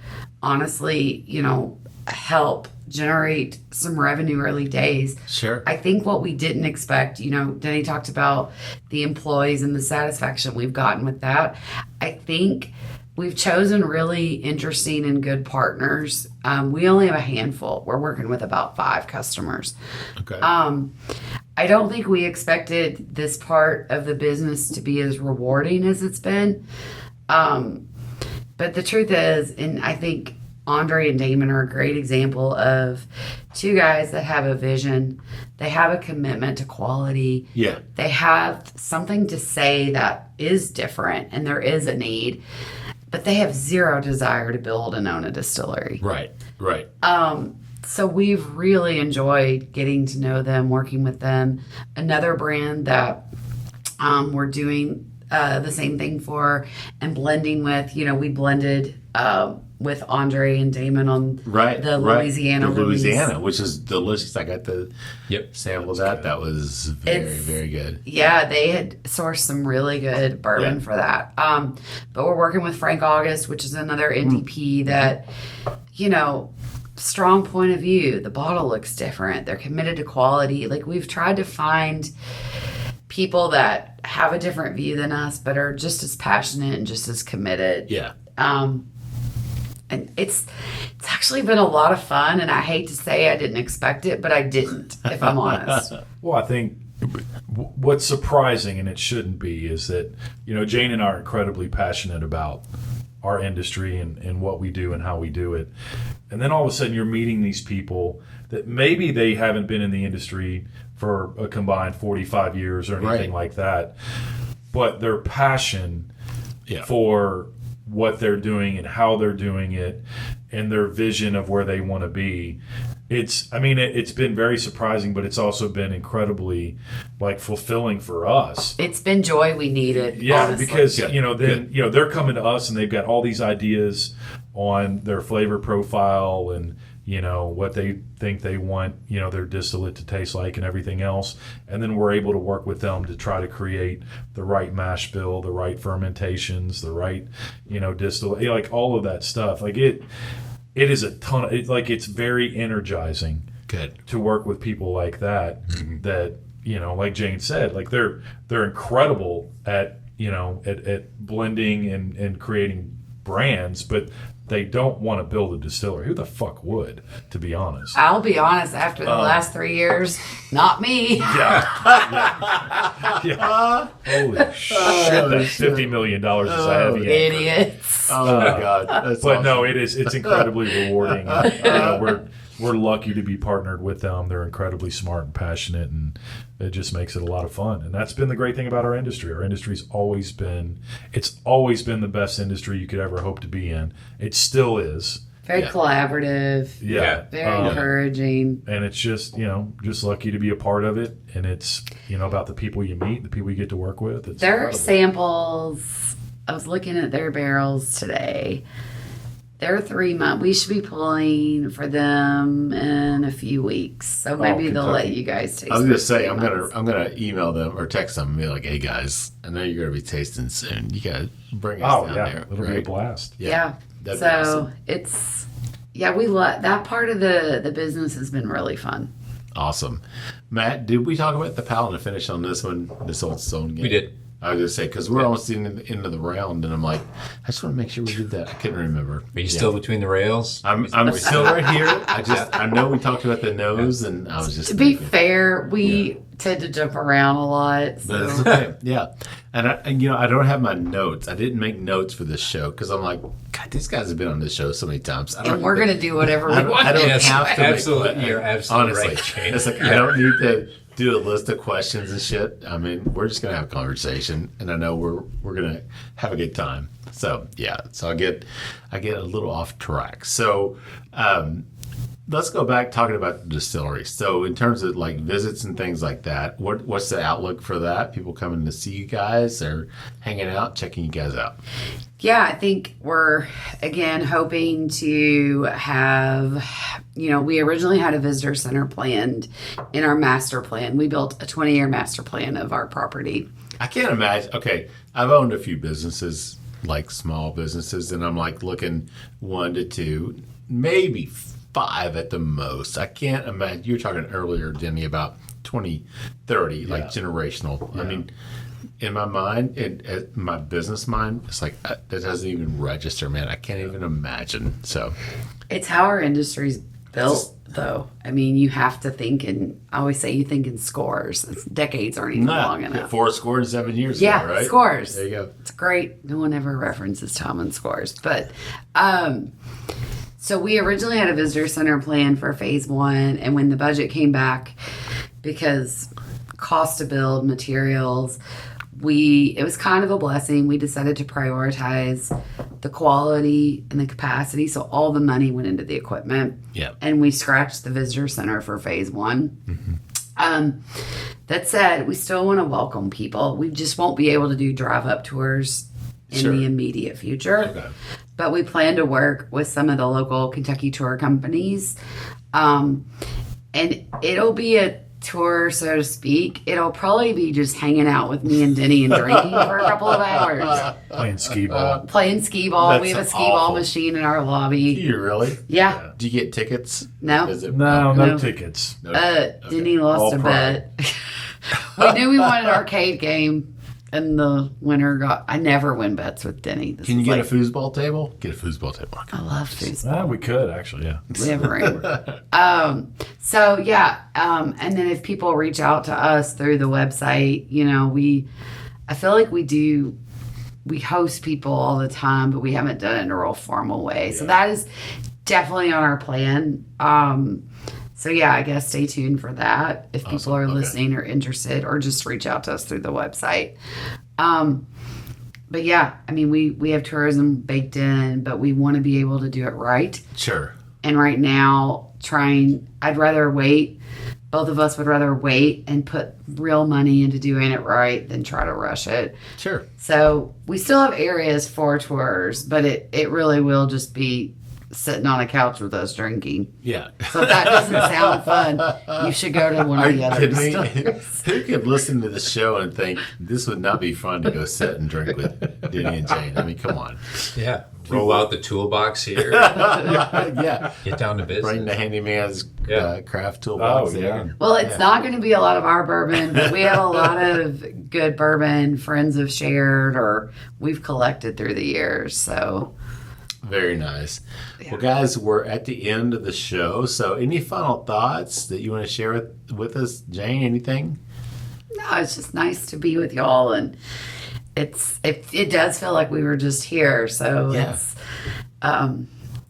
honestly, you know, help generate some revenue early days. Sure. I think what we didn't expect, you know, Denny talked about the employees and the satisfaction we've gotten with that. I think we've chosen really interesting and good partners. We only have a handful. We're working with about 5 customers. Okay. I don't think we expected this part of the business to be as rewarding as it's been. But the truth is, and I think Andre and Damon are a great example of 2 guys that have a vision. They have a commitment to quality. Yeah. They have something to say that is different, and there is a need, but they have zero desire to build and own a distillery. Right. So we've really enjoyed getting to know them, working with them. Another brand that we're doing the same thing for and blending with, you know, we blended with Andre and Damon on the Louisiana. The Louisiana, which is delicious. I got the sample of that. That was very good. Yeah, they had sourced some really good bourbon for that. But we're working with Frank August, which is another NDP that, you know, strong point of view. The bottle looks different. They're committed to quality. Like, we've tried to find people that have a different view than us, but are just as passionate and just as committed. Yeah. And it's actually been a lot of fun, and I hate to say I didn't expect it, but I didn't, if I'm honest. Well, I think what's surprising, and it shouldn't be, is that, you know, Jane and I are incredibly passionate about our industry and what we do and how we do it. And then all of a sudden you're meeting these people that maybe they haven't been in the industry for a combined 45 years or anything like that, but their passion for what they're doing and how they're doing it and their vision of where they want to be it's been very surprising, but it's also been incredibly like fulfilling for us. It's been joy we needed. Yeah, honestly. because they're coming to us and they've got all these ideas on their flavor profile and what they think they want their distillate to taste like and everything else, and then we're able to work with them to try to create the right mash bill, the right fermentations, the right distillate, like all of that stuff. Like it is a ton of it's very energizing. Good to work with people like that. Mm-hmm. That like Jane said, like they're incredible at blending and creating brands, but they don't want to build a distillery. Who the fuck would, to be honest? I'll be honest, after the last 3 years, not me. Yeah. Holy shit. $50 million is a heavy idiots. Oh my God. That's but awesome. No, it's incredibly rewarding. And, we're lucky to be partnered with them. They're incredibly smart and passionate, and it just makes it a lot of fun. And that's been the great thing about our industry. Our industry's always been the best industry you could ever hope to be in. It still is. Very collaborative. Yeah. Very encouraging. And it's just, just lucky to be a part of it. And it's, about the people you meet, the people you get to work with. It's their incredible. Samples, I was looking at their barrels today. They're 3 months. We should be pulling for them in a few weeks. So maybe they'll let you guys taste. I was gonna say I'm gonna email them or text them and be like, "Hey guys, I know you're gonna be tasting soon. You gotta bring us down there." It'll be a blast. Yeah. That'd So be awesome. it's we love that part of the business has been really fun. Awesome, Matt. Did we talk about the palate and finish on this one? This Old Stonegate? We did. I was gonna say because we're almost in the end of the round, and I'm like, I just want to make sure we did that. I couldn't remember. Are you still between the rails? I'm still right here. I know we talked about the nose, and I was just To be fair, we tend to jump around a lot. So. But it's okay. Yeah. And I don't have my notes. I didn't make notes for this show because I'm like, God, these guys have been on this show so many times. And we're going to do whatever we want. I don't have to absolutely. make, You're absolutely honestly, right, Jane. It's like I don't need to do a list of questions and shit. I mean, we're just gonna have a conversation, and I know we're gonna have a good time. So yeah. So I get a little off track. So let's go back talking about the distillery. So in terms of like visits and things like that, what's the outlook for that? People coming to see you guys or hanging out, checking you guys out? Yeah, I think we're, again, hoping to have, we originally had a visitor center planned in our master plan. We built a 20-year master plan of our property. I can't imagine. Okay, I've owned a few businesses, like small businesses, and I'm like looking 1 to 2, maybe 5 at the most. I can't imagine. You were talking earlier, Denny, about 20, 30, like generational. Yeah. I mean, in my mind, in my business mind, it's like that doesn't even register, man. I can't even imagine. So it's how our industry's built, though. I mean, you have to think in, I always say you think in scores. Decades aren't even long enough. 4 scores and 7 years ago, right? Scores. There you go. It's great. No one ever references Tom and scores. But, so we originally had a visitor center plan for phase 1. And when the budget came back, because cost to build, materials, it was kind of a blessing. We decided to prioritize the quality and the capacity. So all the money went into the equipment. Yeah. And we scratched the visitor center for phase 1. Mm-hmm. That said, we still want to welcome people. We just won't be able to do drive-up tours in the immediate future. Okay. But we plan to work with some of the local Kentucky tour companies. And it'll be a tour, so to speak. It'll probably be just hanging out with me and Denny and drinking for a couple of hours. Playing skee ball. We have a skee ball machine in our lobby. Do you really? Yeah. Do you get tickets? No. No tickets. No. Denny lost a bet. We knew we wanted an arcade game. And the winner I never win bets with Denny. Can you get a foosball table? Get a foosball table. I love foosball. We could actually, yeah. We have a ring. So yeah. And then if people reach out to us through the website, I feel like we host people all the time, but we haven't done it in a real formal way. Yeah. So that is definitely on our plan. So yeah, I guess stay tuned for that if people are listening or interested, or just reach out to us through the website. But yeah, I mean, we have tourism baked in, but we want to be able to do it right. Sure. And right now, I'd rather wait. Both of us would rather wait and put real money into doing it right than try to rush it. Sure. So we still have areas for tours, but it really will just be sitting on a couch with us drinking. Yeah. So if that doesn't sound fun, you should go to one of the other distilleries. Who could listen to the show and think this would not be fun to go sit and drink with Denny and Jane? I mean, come on. Yeah. Roll out the toolbox here. Yeah. Get down to business. Bring the handyman's Yeah. craft toolbox Oh, yeah. there. Well, it's not going to be a lot of our bourbon, but we have a lot of good bourbon friends have shared or we've collected through the years. So Very nice. Well, guys, we're at the end of the show. So any final thoughts that you want to share with us, Jane? Anything? no, it's just nice to be with y'all, and it does feel like we were just here. So Yeah. it's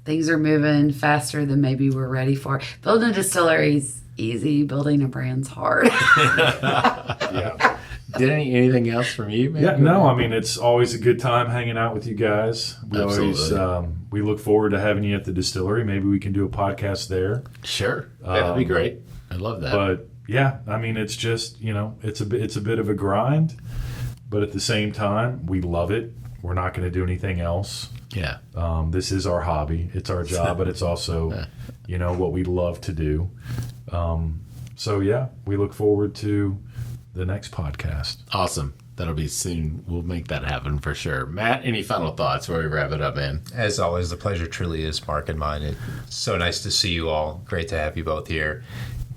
things are moving faster than maybe we're ready for. Building a distillery's easy. Building a brand's hard. Yeah. Anything else from you, man? Yeah, no, I mean, it's always a good time hanging out with you guys. We Absolutely. always we look forward to having you at the distillery. Maybe we can do a podcast there. Sure. That'd be great. I love that. But yeah, I mean, it's just, it's a bit of a grind, but at the same time, we love it. We're not going to do anything else. yeah. This is our hobby. It's our job, but it's also, what we love to do. So yeah, we look forward to the next podcast. Awesome. That'll be soon. We'll make that happen for sure. Matt, any final thoughts before we wrap it up, man? As always, the pleasure truly is Mark and mine. It's so nice to see you all. Great to have you both here.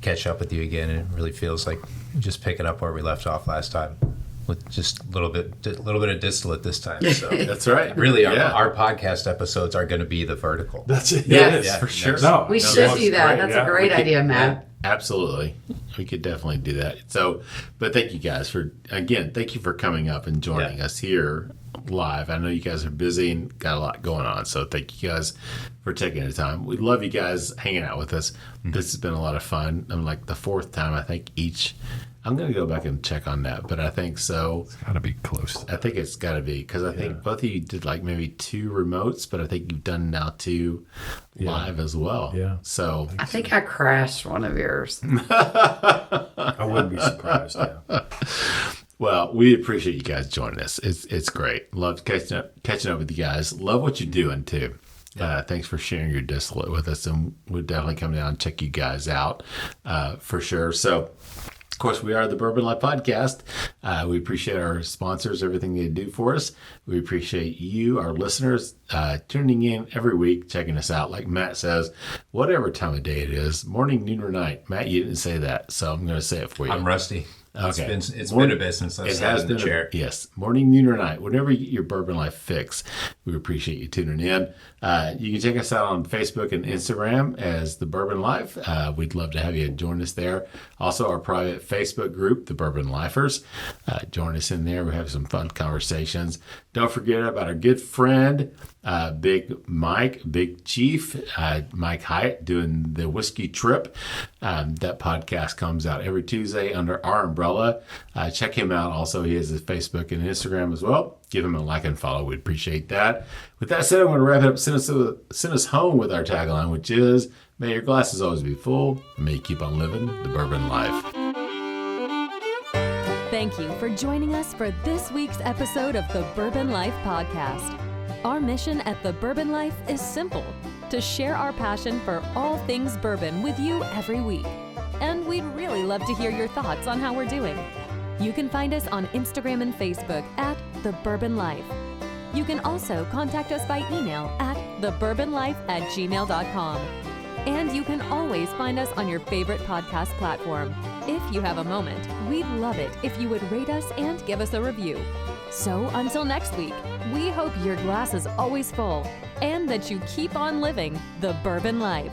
Catch up with you again. It really feels like just picking up where we left off last time with just a little bit of distillate this time. So That's right. really, Yeah. our podcast episodes are going to be the vertical. That's it. Yes. Yeah, for sure. No, We no, should that's do that. great. That's Yeah. a great idea, Matt. Absolutely. We could definitely do that. So, but thank you guys thank you for coming up and joining us here live. I know you guys are busy and got a lot going on. So thank you guys for taking the time. We love you guys hanging out with us. This has been a lot of fun. I'm like the fourth time, I think each. I'm going to go back and check on that, but I think so. Got to be close. I think it's got to be because I think both of you did like maybe 2 remotes, but I think you've done now 2 live as well. Yeah. So I think I crashed one of yours. I wouldn't be surprised. Yeah. well, we appreciate you guys joining us. It's great. Love catching up with you guys. Love what you're doing too. Thanks for sharing your distillate with us, and we'll definitely come down and check you guys out for sure. So. Of course, we are the Bourbon Life Podcast. We appreciate our sponsors, everything they do for us. We appreciate you, our listeners, tuning in every week, checking us out. Like Matt says, whatever time of day it is, morning, noon, or night. Matt, you didn't say that, so I'm going to say it for you. I'm rusty. Okay. It's been a bit since I've sat in the chair. Yes. Morning, noon, or night. Whenever you get your Bourbon Life fix, we appreciate you tuning in. You can check us out on Facebook and Instagram as The Bourbon Life. We'd love to have you join us there. Also, our private Facebook group, The Bourbon Lifers. Join us in there. We have some fun conversations. Don't forget about our good friend, Big Chief, Mike Hyatt, doing the Whiskey Trip. That podcast comes out every Tuesday under our umbrella. Check him out. Also, he has his Facebook and Instagram as well. Give him a like and follow. We'd appreciate that. With that said, I'm going to wrap it up. Send us home with our tagline, which is, may your glasses always be full. May you keep on living the bourbon life. Thank you for joining us for this week's episode of the Bourbon Life Podcast. Our mission at the Bourbon Life is simple: to share our passion for all things bourbon with you every week. And we'd really love to hear your thoughts on how we're doing. You can find us on Instagram and Facebook at The Bourbon Life. You can also contact us by email at thebourbonlife@gmail.com. And you can always find us on your favorite podcast platform. If you have a moment, we'd love it if you would rate us and give us a review. So until next week, we hope your glass is always full and that you keep on living the bourbon life.